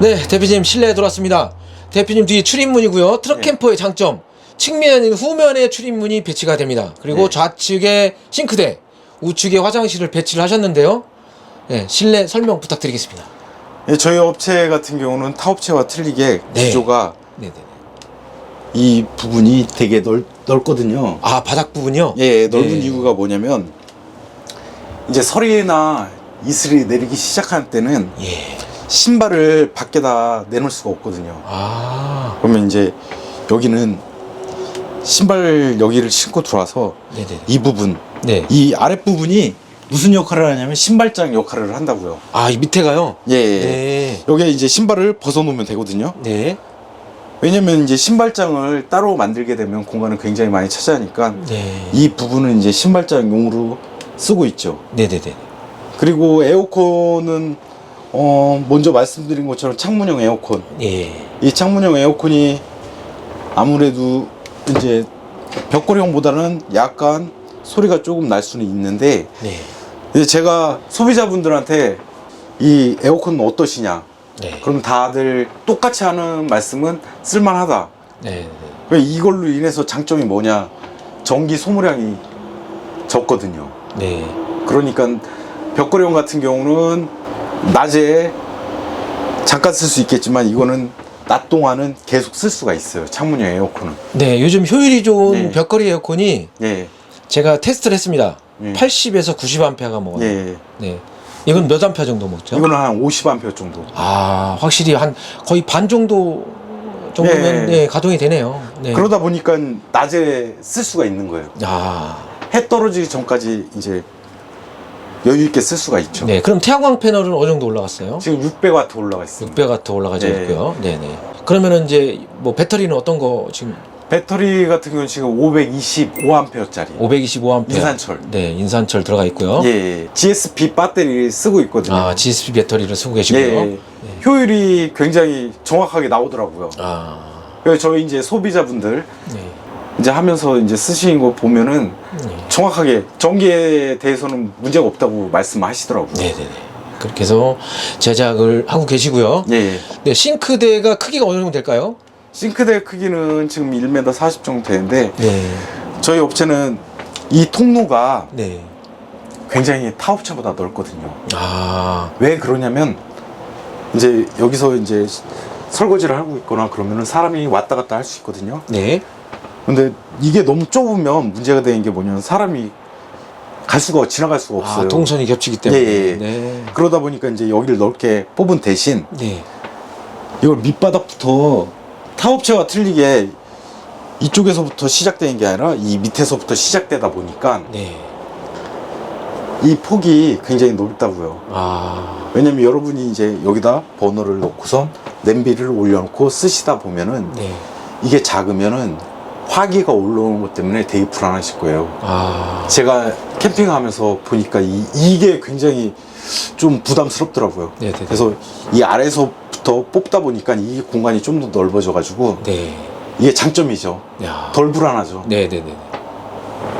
네, 대표님 실내에 들어왔습니다. 대표님 뒤에 출입문이고요. 트럭 네. 캠퍼의 장점. 측면, 후면에 출입문이 배치가 됩니다. 그리고 네. 좌측에 싱크대, 우측에 화장실을 배치를 하셨는데요. 네, 실내 설명 부탁드리겠습니다. 예, 저희 업체 같은 경우는 타 업체와 틀리게 네. 구조가 네네. 이 부분이 되게 넓거든요. 아, 바닥 부분요? 예, 넓은 네. 이유가 뭐냐면 이제 서리나 이슬이 내리기 시작할 때는 예. 신발을 밖에다 내놓을 수가 없거든요. 아, 그러면 이제 여기는 신발 여기를 신고 들어와서 네네. 이 부분, 네. 이 아랫부분이 무슨 역할을 하냐면 신발장 역할을 한다고요. 아, 이 밑에가요? 예, 예. 네. 여기에 이제 신발을 벗어놓으면 되거든요. 네. 왜냐면 이제 신발장을 따로 만들게 되면 공간을 굉장히 많이 차지하니까 네. 이 부분은 이제 신발장용으로 쓰고 있죠. 네네네. 그리고 에어컨은 먼저 말씀드린 것처럼 창문형 에어컨. 예. 이 창문형 에어컨이 아무래도 이제 벽걸이형보다는 약간 소리가 조금 날 수는 있는데 네. 이제 제가 소비자분들한테 이 에어컨은 어떠시냐? 네. 그럼 다들 똑같이 하는 말씀은 쓸만하다. 네. 왜 이걸로 인해서 장점이 뭐냐? 전기 소모량이 적거든요. 네. 그러니까 벽걸이형 같은 경우는 낮에 잠깐 쓸 수 있겠지만 이거는 낮 동안은 계속 쓸 수가 있어요. 창문형 에어컨은. 네, 요즘 효율이 좋은 네. 벽걸이 에어컨이 예, 제가 테스트를 했습니다. 예. 80에서 90A가 먹어요. 예. 네. 이건 몇 암페어 정도 먹죠? 이거는 한 50A 정도. 아, 확실히 한 거의 반 정도면 예. 네, 가동이 되네요. 네. 그러다 보니까 낮에 쓸 수가 있는 거예요. 아, 해 떨어지기 전까지 이제 여유 있게 쓸 수가 있죠. 네. 그럼 태양광 패널은 어느 정도 올라갔어요? 지금 600W 올라가 있습니다. 600W 올라가져 네. 있고요. 네네. 그러면은 이제 뭐 배터리는 어떤 거 지금 배터리 같은 경우는 지금 525A짜리. 525A. 인산철. 네, 인산철 들어가 있고요. 예, GSP 배터리 쓰고 있거든요. 아, GSP 배터리를 쓰고 계시고요. 예, 효율이 굉장히 정확하게 나오더라고요. 아, 그래서 저희 이제 소비자분들 네. 이제 하면서 이제 쓰시는 거 보면은 네. 정확하게 전기에 대해서는 문제가 없다고 말씀하시더라고요. 네네네. 그렇게 해서 제작을 하고 계시고요. 예. 네, 싱크대가 크기가 어느 정도 될까요? 싱크대 크기는 지금 1m 40 정도 되는데 네. 저희 업체는 이 통로가 네. 굉장히 타 업체보다 넓거든요. 아, 왜 그러냐면 이제 여기서 이제 설거지를 하고 있거나 그러면은 사람이 왔다 갔다 할 수 있거든요. 네. 근데 이게 너무 좁으면 문제가 되는 게 뭐냐면 사람이 지나갈 수가 없어요. 아, 동선이 겹치기 때문에. 예, 예. 네. 그러다 보니까 이제 여기를 넓게 뽑은 대신 네. 이걸 밑바닥부터 타업체와 틀리게 이쪽에서부터 시작되는 게 아니라 이 밑에서부터 시작되다 보니까 네. 이 폭이 굉장히 넓다고요. 아, 왜냐면 여러분이 이제 여기다 버너를 놓고선 냄비를 올려놓고 쓰시다 보면은 네. 이게 작으면은 화기가 올라오는 것 때문에 되게 불안하실 거예요. 아, 제가 캠핑하면서 보니까 이게 굉장히 좀 부담스럽더라고요. 네네네. 그래서 이 아래에서부터 뽑다 보니까 이 공간이 좀 더 넓어져 가지고 네. 이게 장점이죠. 야. 덜 불안하죠. 네네네.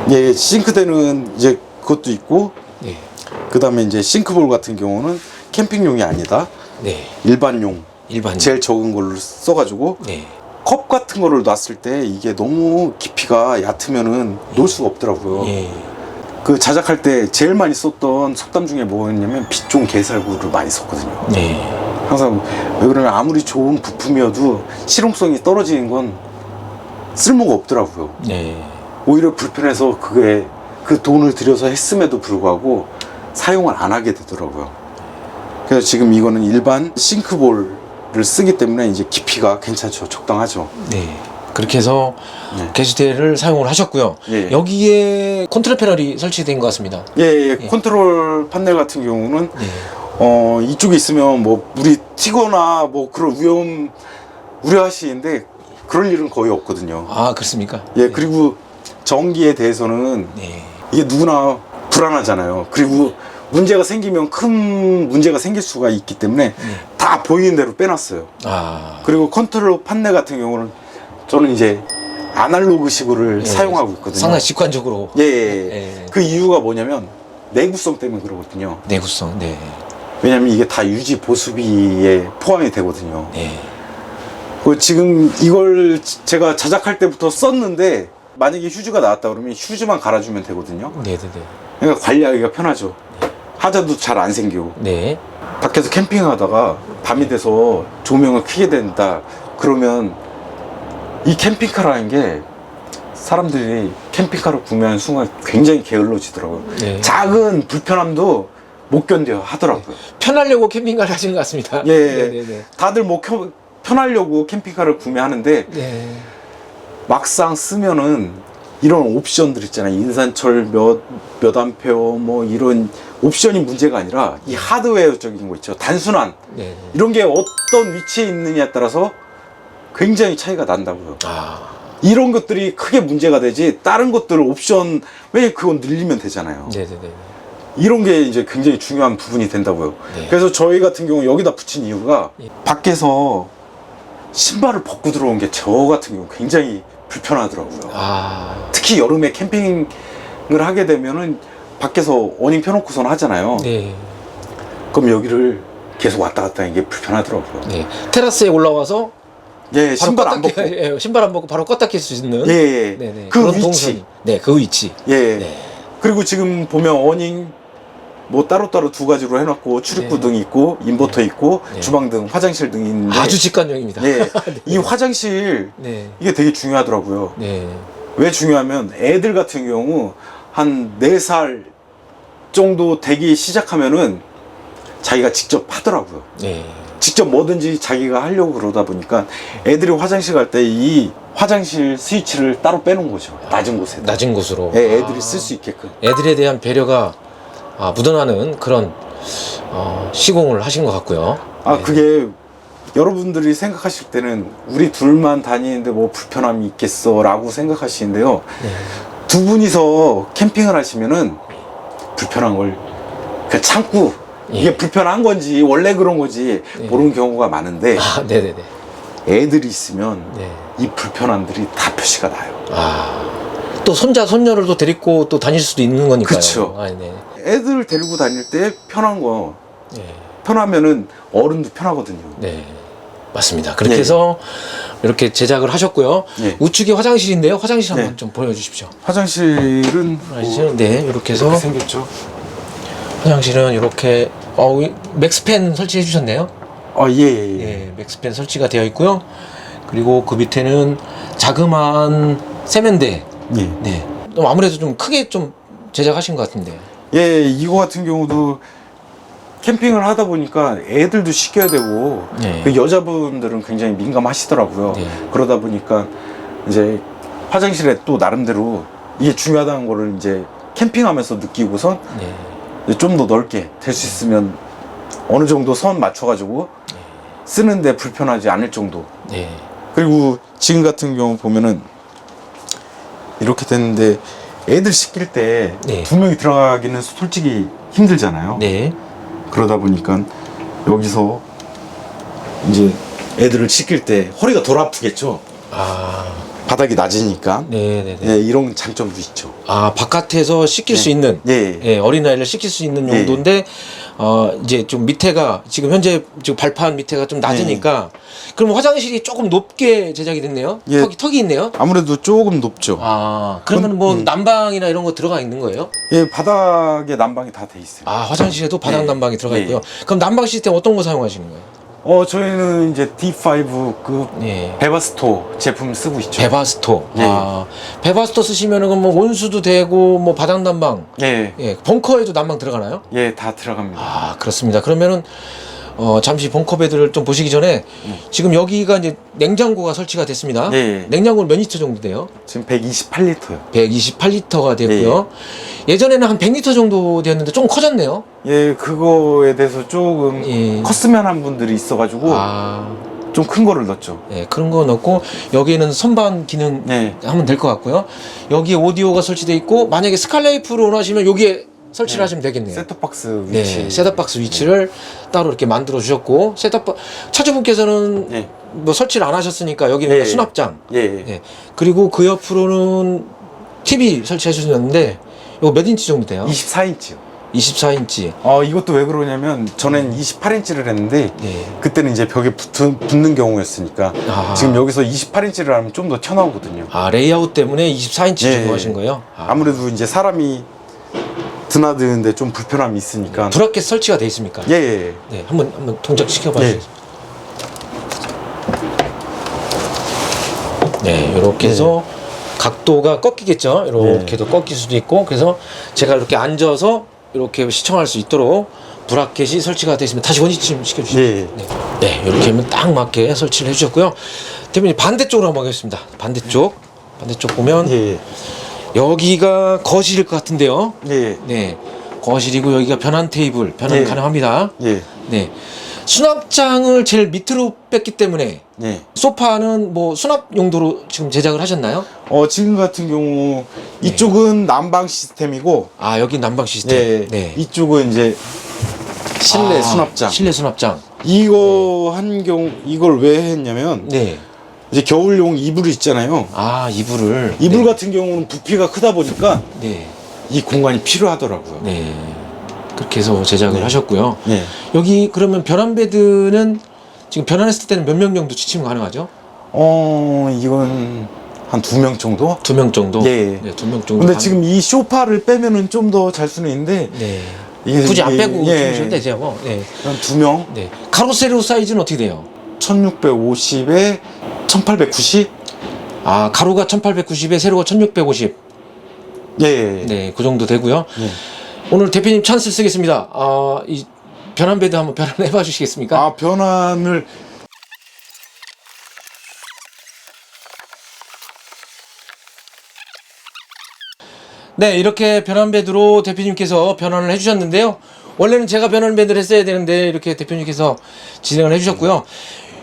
예, 싱크대는 이제 그것도 있고 네. 그 다음에 이제 싱크볼 같은 경우는 캠핑용이 아니다. 네. 일반용 일반. 제일 적은 걸로 써가지고 네. 컵 같은 거를 놨을 때 이게 너무 깊이가 얕으면은 놓을 수가 없더라고요. 예. 그 자작할 때 제일 많이 썼던 속담 중에 뭐였냐면 빛종 개살구를 많이 썼거든요. 네. 항상 왜 그러면 아무리 좋은 부품이어도 실용성이 떨어지는 건 쓸모가 없더라고요. 네. 오히려 불편해서 그게 그 돈을 들여서 했음에도 불구하고 사용을 안 하게 되더라고요. 그래서 지금 이거는 일반 싱크볼을 쓰기 때문에 이제 깊이가 괜찮죠. 적당하죠. 네. 그렇게 해서 네. 게시대를 사용을 하셨고요. 예. 여기에 컨트롤 패널이 설치된 것 같습니다. 예, 컨트롤 판넬 같은 경우는 네. 이쪽에 있으면 뭐 물이 튀거나 뭐 그런 위험 우려하시는데 그럴 일은 거의 없거든요. 아, 그렇습니까? 예, 그리고 전기에 대해서는 네. 이게 누구나 불안하잖아요. 그리고 문제가 생기면 큰 문제가 생길 수가 있기 때문에 다 보이는 대로 빼놨어요. 아. 그리고 컨트롤 판넬 같은 경우는 저는 이제 아날로그식으로 예. 사용하고 있거든요. 상당히 직관적으로. 예, 예. 예. 그 이유가 뭐냐면 내구성 때문에 그러거든요. 내구성. 네. 왜냐면 이게 다 유지 보수비에 포함이 되거든요. 네. 지금 이걸 제가 제작할 때부터 썼는데 만약에 휴즈가 나왔다 그러면 휴즈만 갈아주면 되거든요. 네네네. 그러니까 관리하기가 편하죠. 하자도 잘 안 생기고. 네. 밖에서 캠핑하다가 밤이 돼서 조명을 켜게 된다 그러면 이 캠핑카라는 게 사람들이 캠핑카를 구매하는 순간 굉장히 게을러지더라고요. 네. 작은 불편함도 못 견뎌 하더라고요. 편하려고 캠핑카를 하시는 것 같습니다. 예, 네네네. 다들 뭐 편하려고 캠핑카를 구매하는데 네. 막상 쓰면은 이런 옵션들 있잖아요. 인산철 몇 암페어 뭐 이런 옵션이 문제가 아니라 이 하드웨어적인 거 있죠. 단순한 네. 이런 게 어떤 위치에 있느냐에 따라서 굉장히 차이가 난다고요. 아. 이런 것들이 크게 문제가 되지 다른 것들 옵션 왜 그건 늘리면 되잖아요. 네네네. 이런 게 이제 굉장히 중요한 부분이 된다고요. 네. 그래서 저희 같은 경우 여기다 붙인 이유가 예. 밖에서 신발을 벗고 들어온 게 저 같은 경우 굉장히 불편하더라고요. 아. 특히 여름에 캠핑을 하게 되면은 밖에서 어닝 펴놓고선 하잖아요. 네. 그럼 여기를 계속 왔다 갔다 하는 게 불편하더라고요. 네. 테라스에 올라와서 예, 신발 안 벗고. 예, 신발 안 벗고 바로 껐다 낄 수 있는. 예, 예. 네네. 그 그런 위치. 동선이. 네, 그 위치. 예. 네. 그리고 지금 보면 어닝 뭐 따로따로 두 가지로 해놨고 출입구 네. 등이 있고 인버터 있고 네. 주방 등 화장실 등이 있는데 아주 직관적입니다. 예, 이 화장실 네. 이게 되게 중요하더라고요. 네. 왜 중요하면 애들 같은 경우 한 4살 정도 되기 시작하면은 자기가 직접 하더라고요. 네. 직접 뭐든지 자기가 하려고 그러다 보니까 애들이 화장실 갈 때 이 화장실 스위치를 따로 빼놓은 거죠. 낮은 곳에. 낮은 곳으로. 예, 애들이 쓸 수 있게끔. 애들에 대한 배려가 묻어나는 그런 시공을 하신 것 같고요. 네. 그게 여러분들이 생각하실 때는 우리 둘만 다니는데 뭐 불편함이 있겠어 라고 생각하시는데요. 네. 두 분이서 캠핑을 하시면은 불편한 걸 그냥 참고 예. 이게 불편한 건지 원래 그런 거지 예. 모르는 경우가 많은데 네네네. 애들이 있으면 네. 이 불편함들이 다 표시가 나요. 또 손자, 손녀를 또 데리고 또 다닐 수도 있는 거니까요. 그쵸. 네. 애들 데리고 다닐 때 편한 거 네. 편하면은 어른도 편하거든요. 네. 맞습니다. 그렇게 네. 해서 이렇게 제작을 하셨고요. 네. 우측이 화장실인데요. 화장실 한번 네. 좀 보여주십시오. 화장실은 네, 이렇게 해서 이렇게 생겼죠. 화장실은 이렇게 맥스팬 설치해 주셨네요. 예. 예, 맥스팬 설치가 되어 있고요. 그리고 그 밑에는 자그마한 세면대. 예. 네. 좀 아무래도 좀 크게 좀 제작하신 것 같은데. 예, 이거 같은 경우도 캠핑을 하다 보니까 애들도 시켜야 되고 네. 그 여자분들은 굉장히 민감하시더라고요. 네. 그러다 보니까 이제 화장실에 또 나름대로 이게 중요하다는 거를 이제 캠핑하면서 느끼고선 네. 좀 더 넓게 될 수 있으면 어느 정도 선 맞춰가지고 쓰는데 불편하지 않을 정도. 네. 그리고 지금 같은 경우 보면은 이렇게 됐는데 애들 시킬 때 네. 2명이 들어가기는 솔직히 힘들잖아요. 네. 그러다 보니까 여기서 이제 애들을 시킬 때 허리가 덜 아프겠죠. 바닥이 낮으니까. 네네네. 예, 이런 장점도 있죠. 바깥에서 씻길 수 있는 예. 어린아이를 씻길 수 있는 예. 용도인데 이제 좀 밑에가 지금 현재 지금 발판 밑에가 좀 낮으니까 그럼 화장실이 조금 높게 제작이 됐네요. 예. 턱이 있네요. 아무래도 조금 높죠. 그러면 뭐 난방이나 이런 거 들어가 있는 거예요? 예, 바닥에 난방이 다 돼 있어요. 화장실에도 바닥 예. 난방이 들어가 예. 있고요. 그럼 난방 시스템 어떤 거 사용하시는 거예요? 저희는 이제 D5급 예. 베바스토 제품 쓰고 있죠. 베바스토. 예. 베바스토 쓰시면은 그럼 뭐 온수도 되고 뭐 바닥 난방, 예, 벙커에도 난방 들어가나요? 예, 다 들어갑니다. 그렇습니다. 그러면은 잠시 벙커 베드를 좀 보시기 전에 지금 여기가 이제 냉장고가 설치가 됐습니다. 예. 냉장고는 몇 리터 정도 돼요? 지금 128리터요. 128리터가 됐고요. 예전에는 한 100리터 정도 되었는데 좀 커졌네요. 예, 그거에 대해서 조금 예. 컸으면 한 분들이 있어가지고 좀 큰 거를 넣었죠. 그런 거 넣고 여기에는 선반 기능 네. 하면 될 것 같고요. 여기에 오디오가 설치되어 있고 만약에 스칼라이프를 원하시면 여기에 설치를 하시면 되겠네요. 셋톱박스 위치. 셋업박스 위치를 따로 이렇게 만들어 주셨고 차주분께서는 예. 뭐 설치를 안 하셨으니까 여기는 예. 수납장. 예. 그리고 그 옆으로는 TV 설치해 주셨는데 이거 몇 인치 정도 돼요? 24인치요. 24인치. 이것도 왜 그러냐면 전엔 28인치를 했는데 네. 그때는 이제 벽에 붙는 경우였으니까 아. 지금 여기서 28인치를 하면 좀 더 튀어나오거든요. 레이아웃 때문에 24인치 예, 준비하신 거예요? 아무래도 이제 사람이 드나드는데 좀 불편함이 있으니까. 브라켓 설치가 돼 있습니까? 예. 네, 한번 동작 시켜봐 주세요. 네, 이렇게 해서 각도가 꺾이겠죠. 이렇게도 꺾일 수도 있고, 그래서 제가 이렇게 앉아서 이렇게 시청할 수 있도록 브라켓이 설치가 되어 있습니다. 다시 원위치 좀 시켜주시죠. 예. 네, 이렇게 하면 딱 맞게 설치를 해주셨고요. 대표님 반대쪽으로 한번 가겠습니다. 반대쪽 보면 예. 여기가 거실일 것 같은데요. 예. 네, 거실이고 여기가 변환 테이블 변환 예. 가능합니다. 예. 네, 수납장을 제일 밑으로 뺐기 때문에 예. 소파는 뭐 수납 용도로 지금 제작을 하셨나요? 지금 같은 경우 이쪽은 난방 시스템이고, 여기 난방 시스템. 예. 네. 이쪽은 이제 실내 수납장. 실내 수납장. 이걸 왜 했냐면 네. 이제 겨울용 이불이 있잖아요. 이불을. 이불 네. 같은 경우는 부피가 크다 보니까 네. 이 공간이 필요하더라고요. 네. 그렇게 해서 제작을 하셨고요. 네. 여기 그러면 변환 베드는 지금 변환했을 때는 몇 명 정도 취침 가능하죠? 이건 한 2명 정도? 2명 정도? 예. 네, 2명 정도. 근데 지금 이 소파를 빼면은 좀 더 잘 수는 있는데, 네. 이게 굳이 안 빼고 예. 주무셔도 되죠. 네. 한 2명? 네. 가로 세로 사이즈는 어떻게 돼요? 1650에 1890? 가로가 1890에 세로가 1650. 예. 네, 그 정도 되고요. 예. 오늘 대표님 찬스 쓰겠습니다. 이 변환 베드 한번 변환해 봐 주시겠습니까? 변환을 네, 이렇게 변환 베드로 대표님께서 변환을 해주셨는데요. 원래는 제가 변환 베드를 했어야 되는데 이렇게 대표님께서 진행을 해주셨고요.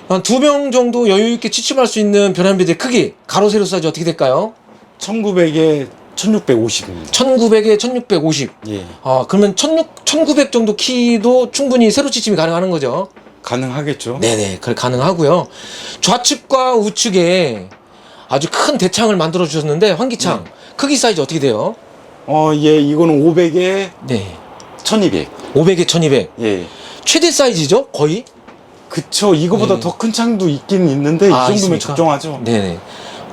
한 2명 정도 여유 있게 취침할 수 있는 변환 베드의 크기, 가로 세로 사이즈 어떻게 될까요? 1900에 1650입니다. 1900에 1650. 예. 그러면 1900 정도 키도 충분히 세로 취침이 가능한 거죠? 가능하겠죠? 네네, 가능하고요. 좌측과 우측에 아주 큰 대창을 만들어 주셨는데 환기창 크기 사이즈 어떻게 돼요? 이거는 500에 네, 1200. 500에 1200. 예. 최대 사이즈죠, 거의? 그쵸. 이거보다 네. 더 큰 창도 있긴 있는데, 이 정도면 있습니까? 적정하죠. 네네.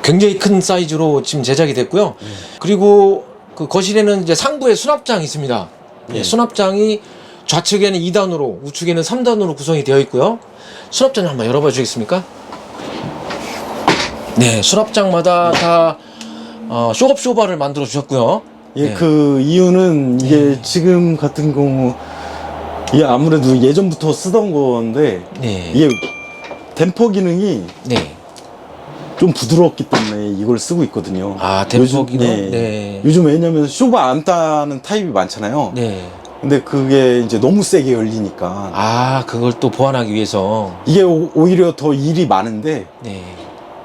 굉장히 큰 사이즈로 지금 제작이 됐고요. 그리고 그 거실에는 이제 상부에 수납장이 있습니다. 네, 예. 수납장이 좌측에는 2단으로, 우측에는 3단으로 구성이 되어 있고요. 수납장 한번 열어봐 주시겠습니까? 네, 수납장마다 다 쇼업 쇼바를 만들어 주셨고요. 예, 네. 그 이유는 이게 지금 같은 경우, 이게 아무래도 예전부터 쓰던 건데, 네. 이게 댐퍼 기능이 네. 좀 부드럽기 때문에 이걸 쓰고 있거든요. 댐퍼 기능? 네. 요즘 왜냐면 쇼바 안 따는 타입이 많잖아요. 네. 근데 그게 이제 너무 세게 열리니까. 그걸 또 보완하기 위해서. 이게 오히려 더 일이 많은데, 네.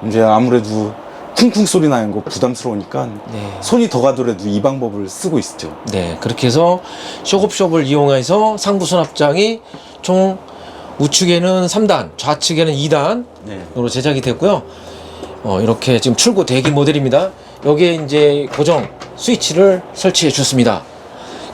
이제 아무래도 쿵쿵 소리 나는 거 부담스러우니까 네. 손이 더 가더라도 이 방법을 쓰고 있죠. 네, 그렇게 해서 쇼업숍을 이용해서 상부 수납장이 총 우측에는 3단, 좌측에는 2단으로 네. 제작이 됐고요. 이렇게 지금 출고 대기 모델입니다. 여기에 이제 고정 스위치를 설치해 줬습니다.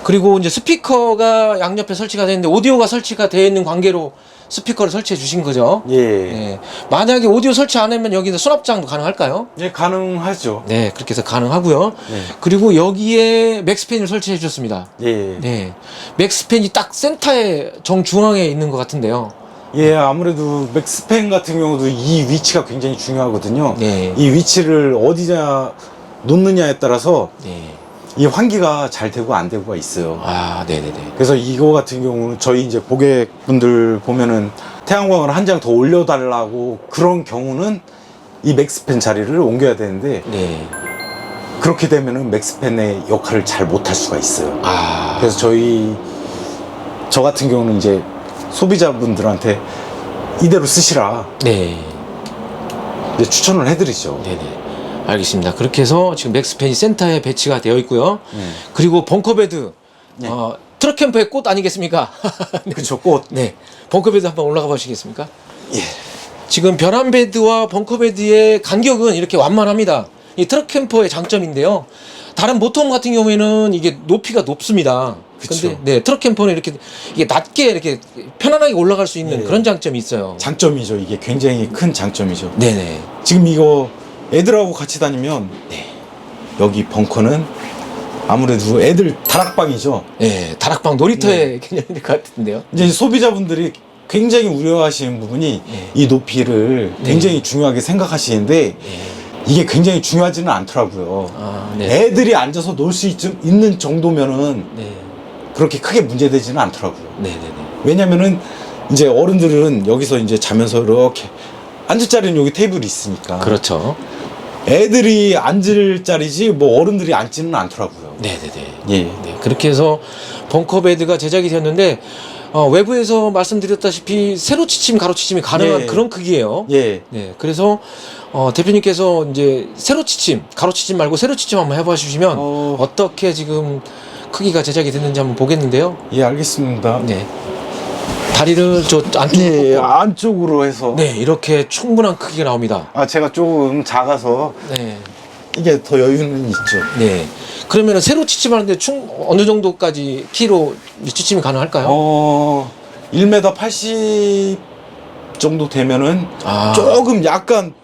그리고 이제 스피커가 양옆에 설치가 되어 있는데 오디오가 설치가 되어 있는 관계로 스피커를 설치해 주신 거죠. 예. 네. 만약에 오디오 설치 안 하면 여기서 수납장도 가능할까요? 예, 가능하죠. 네, 그렇게 해서 가능하고요. 네. 그리고 여기에 맥스팬을 설치해 주셨습니다. 예. 네, 맥스팬이 딱 센터에 정중앙에 있는 것 같은데요. 예, 아무래도 맥스팬 같은 경우도 이 위치가 굉장히 중요하거든요. 네. 이 위치를 어디냐 놓느냐에 따라서 네. 이 환기가 잘 되고 안 되고가 있어요. 네네네. 그래서 이거 같은 경우는 저희 이제 고객분들 보면은 태양광을 한 장 더 올려달라고 그런 경우는 이 맥스팬 자리를 옮겨야 되는데 네. 그렇게 되면은 맥스팬의 역할을 잘 못할 수가 있어요. 그래서 저 같은 경우는 이제 소비자분들한테 이대로 쓰시라 네. 이제 추천을 해드리죠. 네네. 알겠습니다. 그렇게 해서 지금 맥스팬이 센터에 배치가 되어 있고요. 그리고 벙커베드, 네. 트럭 캠퍼의 꽃 아니겠습니까? 네. 그쵸, 꽃. 네. 벙커베드 한번 올라가 보시겠습니까? 예. 지금 변환 베드와 벙커 베드의 간격은 이렇게 완만합니다. 이 트럭 캠퍼의 장점인데요. 다른 모터홈 같은 경우에는 이게 높이가 높습니다. 그쵸. 근데 네, 트럭 캠퍼는 이렇게 이게 낮게 이렇게 편안하게 올라갈 수 있는 네. 그런 장점이 있어요. 장점이죠. 이게 굉장히 큰 장점이죠. 네네. 지금 이거 애들하고 같이 다니면 여기 벙커는 아무래도 애들 다락방이죠. 네, 다락방 놀이터의 개념일 것 같은데요. 이제 소비자분들이 굉장히 우려하시는 부분이 네. 이 높이를 네. 굉장히 중요하게 생각하시는데 이게 굉장히 중요하지는 않더라고요. 아, 네. 애들이 앉아서 놀 수 있는 정도면은 네. 그렇게 크게 문제되지는 않더라고요. 네네네. 왜냐면은 이제 어른들은 여기서 이제 자면서 이렇게 앉을 자리는 여기 테이블이 있으니까. 그렇죠. 애들이 앉을 자리지 뭐 어른들이 앉지는 않더라고요. 네네네. 예. 네, 그렇게 해서 벙커 베드가 제작이 되었는데 외부에서 말씀드렸다시피 세로 치침, 가로 치침이 가능한 예. 그런 크기예요. 예. 네, 그래서 대표님께서 이제 세로 치침, 가로 치침 말고 세로 치침 한번 해봐 주시면 어떻게 지금 크기가 제작이 됐는지 한번 보겠는데요. 예, 알겠습니다. 네, 다리를 저 안쪽으로 예, 꺾고. 안쪽으로 해서. 네, 이렇게 충분한 크기가 나옵니다. 아, 제가 조금 작아서 네, 이게 더 여유는 있죠. 네. 그러면은 세로 치침하는데 어느 정도까지 키로 치침이 가능할까요? 1m 80 정도 되면은 아. 조금 약간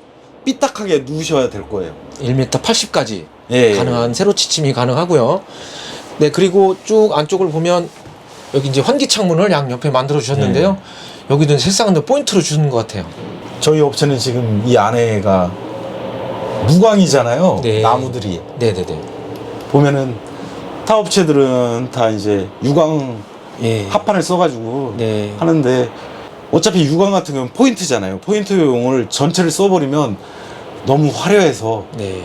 삐딱하게 누우셔야 될 거예요. 1m 80까지 예. 가능한 세로 치침이 가능하고요. 네, 그리고 쭉 안쪽을 보면 여기 이제 환기 창문을 양 옆에 만들어 주셨는데요. 여기도 새싹은 포인트로 주는 것 같아요. 저희 업체는 지금 이 안에가 무광이잖아요. 네. 나무들이. 네네네. 보면은 타 업체들은 다 이제 유광 예. 합판을 써가지고 네. 하는데 어차피 유광 같은 경우는 포인트잖아요. 포인트용을 전체를 써버리면 너무 화려해서 네.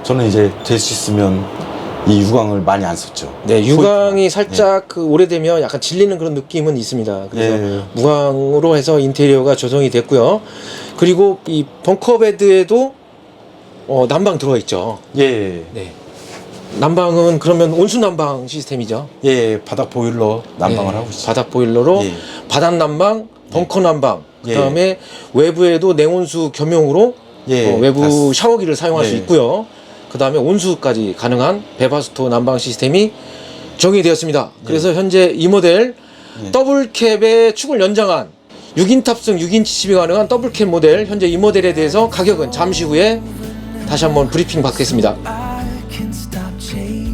저는 이제 될 수 있으면 이 유광을 많이 안 썼죠. 네, 유광이 포인트만. 살짝 그 오래되면 약간 질리는 그런 느낌은 있습니다. 그래서 예. 무광으로 해서 인테리어가 조성이 됐고요. 그리고 이 벙커 베드에도 난방 들어와 있죠. 예. 네. 난방은 그러면 온수 난방 시스템이죠. 예, 바닥 보일러 난방을 네, 하고 있어요. 바닥 보일러로 예. 바닥 난방, 벙커 난방. 예. 그다음에 외부에도 냉온수 겸용으로 예, 외부 샤워기를 사용할 수 예. 있고요. 그다음에 온수까지 가능한 베바스토 난방 시스템이 적용되었습니다. 그래서 현재 이 모델 예. 더블캡의 축을 연장한 6인 탑승 6인 치침이 가능한 더블캡 모델, 현재 이 모델에 대해서 가격은 잠시 후에 다시 한번 브리핑 받겠습니다. I can stop chasing.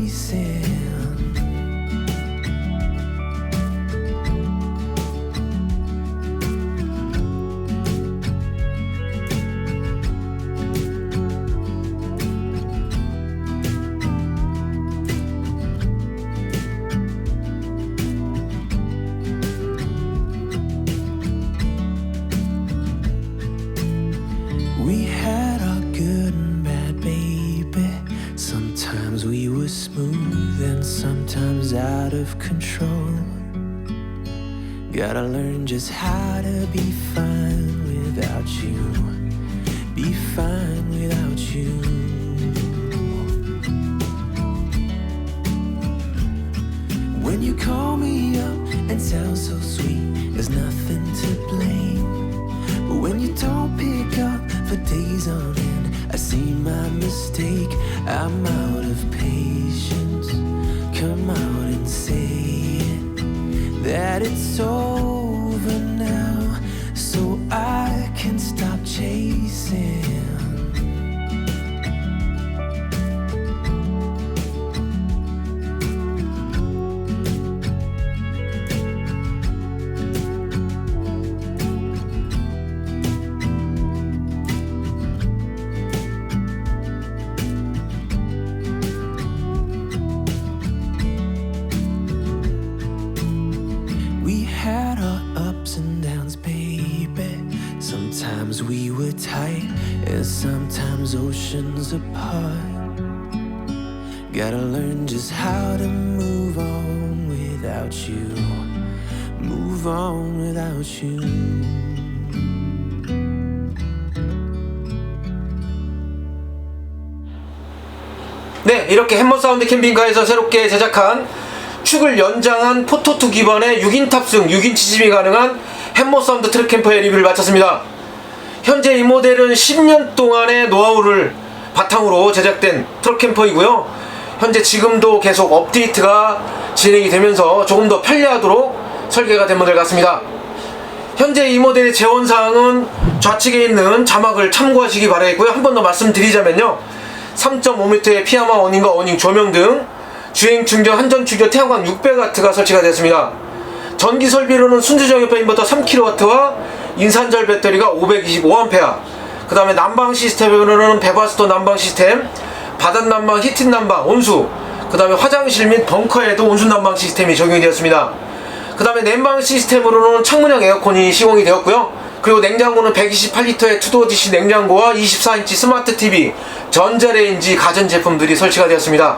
We had our good and bad, baby. Sometimes we were smooth and sometimes out of control. Gotta learn just how to be fine without you. Be fine without you. When you call me up and sound so sweet, there's nothing to blame. But when you don't pick up for days on end, I see my mistake. I'm out of patience. Come out and say it, that it's over now, so I can stop chasing. We had our ups and downs, baby. Sometimes we were tight, and sometimes oceans apart. Gotta learn just how to move on without you. Move on without you. 네, 이렇게 햄머 사운드 캠핑카에서 새롭게 제작한 축을 연장한 포토2 기반의 6인 탑승, 6인 치침이 가능한 햄머 사운드 트럭 캠퍼의 리뷰를 마쳤습니다. 현재 이 모델은 10년 동안의 노하우를 바탕으로 제작된 트럭 캠퍼이고요. 현재 지금도 계속 업데이트가 진행이 되면서 조금 더 편리하도록 설계가 된 모델 같습니다. 현재 이 모델의 재원사항은 좌측에 있는 자막을 참고하시기 바라겠고요. 한 번 더 말씀드리자면요, 3.5m의 피아마 어닝과 어닝 조명 등 주행 충전, 한전 충전, 태양광 600W가 설치가 되었습니다. 전기 설비로는 순수정액 인버터 3kW와 인산철 배터리가 525A, 그 다음에 난방 시스템으로는 베바스토 난방 시스템, 바닥 난방, 히팅 난방, 온수, 그 다음에 화장실 및 벙커에도 온수 난방 시스템이 적용이 되었습니다. 그 다음에 냉방 시스템으로는 창문형 에어컨이 시공이 되었고요. 그리고 냉장고는 128L의 투도어 DC 냉장고와 24인치 스마트 TV, 전자레인지 가전제품들이 설치가 되었습니다.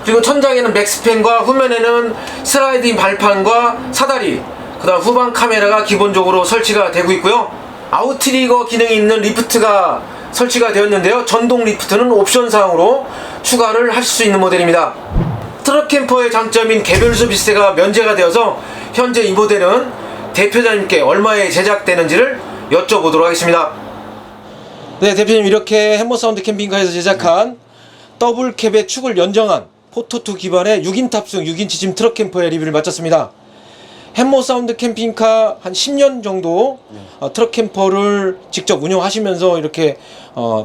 그리고 천장에는 맥스팬과 후면에는 슬라이딩 발판과 사다리, 그 다음 후방 카메라가 기본적으로 설치가 되고 있고요. 아웃트리거 기능이 있는 리프트가 설치가 되었는데요, 전동 리프트는 옵션 사항으로 추가를 하실 수 있는 모델입니다. 트럭 캠퍼의 장점인 개별 서비스가 면제가 되어서 현재 이 모델은 대표자님께 얼마에 제작되는지를 여쭤보도록 하겠습니다. 네, 대표님, 이렇게 햄머사운드 캠핑카에서 제작한 더블캡의 축을 연정한 포토2 기반의 6인 탑승 6인치 짐 트럭 캠퍼의 리뷰를 마쳤습니다. 햄머사운드 캠핑카 한 10년 정도 트럭 캠퍼를 직접 운영하시면서 이렇게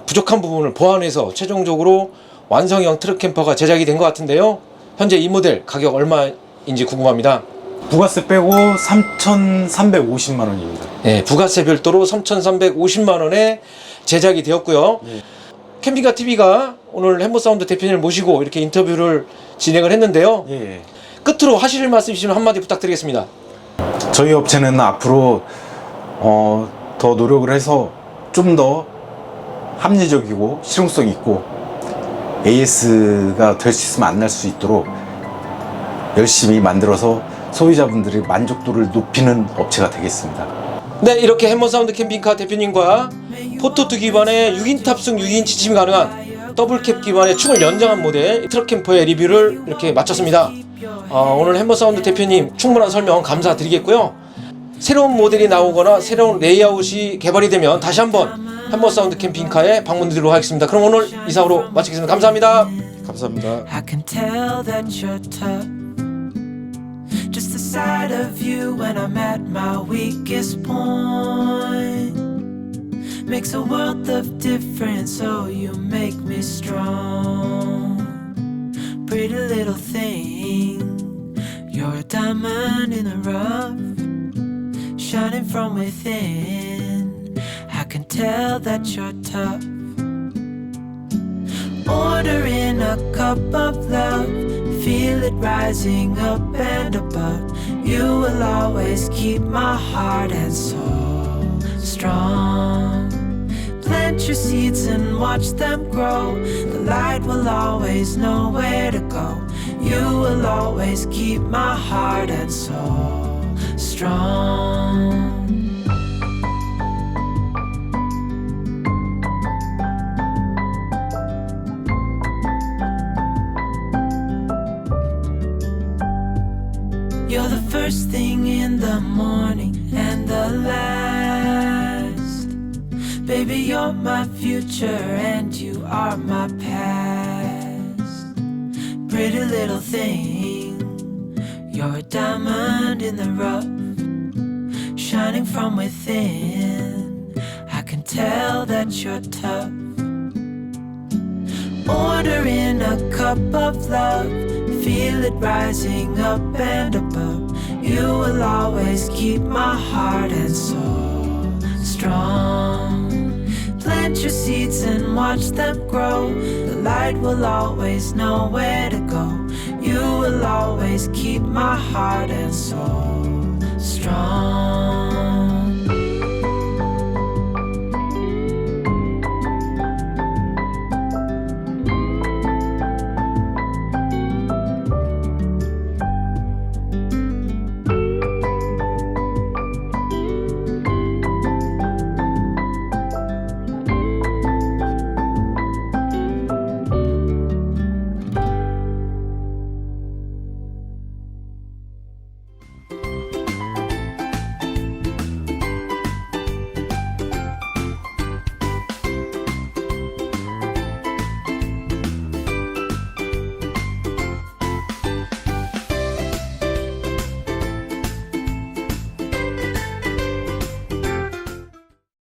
부족한 부분을 보완해서 최종적으로 완성형 트럭 캠퍼가 제작이 된 것 같은데요, 현재 이 모델 가격 얼마인지 궁금합니다. 부가세 빼고 3,350만 원입니다. 네, 부가세 별도로 3,350만원에 제작이 되었고요. 네. 캠핑카 TV가 오늘 햄버사운드 대표님을 모시고 이렇게 인터뷰를 진행을 했는데요. 예. 끝으로 하실 말씀 있으시면 한마디 부탁드리겠습니다. 저희 업체는 앞으로 더 노력을 해서 좀 더 합리적이고 실용성 있고 AS가 될 수 있으면 안 날 수 있도록 열심히 만들어서 소비자분들의 만족도를 높이는 업체가 되겠습니다. 네, 이렇게 햄머사운드 캠핑카 대표님과 포토2 기반의 6인 탑승 6인치 짐이 가능한 더블캡 기반의 축을 연장한 모델 트럭 캠퍼의 리뷰를 이렇게 마쳤습니다. 오늘 햄머사운드 대표님 충분한 설명 감사드리겠고요. 새로운 모델이 나오거나 새로운 레이아웃이 개발이 되면 다시 한번 햄머사운드 캠핑카에 방문드리도록 하겠습니다. 그럼 오늘 이상으로 마치겠습니다. 감사합니다. 감사합니다. I can tell that you're tough. Just the sight of you when I'm at my weakest point makes a world of difference. Oh, you make me strong. Pretty little thing, you're a diamond in the rough, shining from within. I can tell that you're tough. Ordering a cup of love, feel it rising up and above. You will always keep my heart and soul strong. Plant your seeds and watch them grow. The light will always know where to go. You will always keep my heart and soul strong. You're the first thing in the morning and the last. Baby, you're my future and you are my past. Pretty little thing, you're a diamond in the rough, shining from within. I can tell that you're tough. Ordering a cup of love, feel it rising up and above. You will always keep my heart and soul strong. Plant your seeds and watch them grow. The light will always know where to go. You will always keep my heart and soul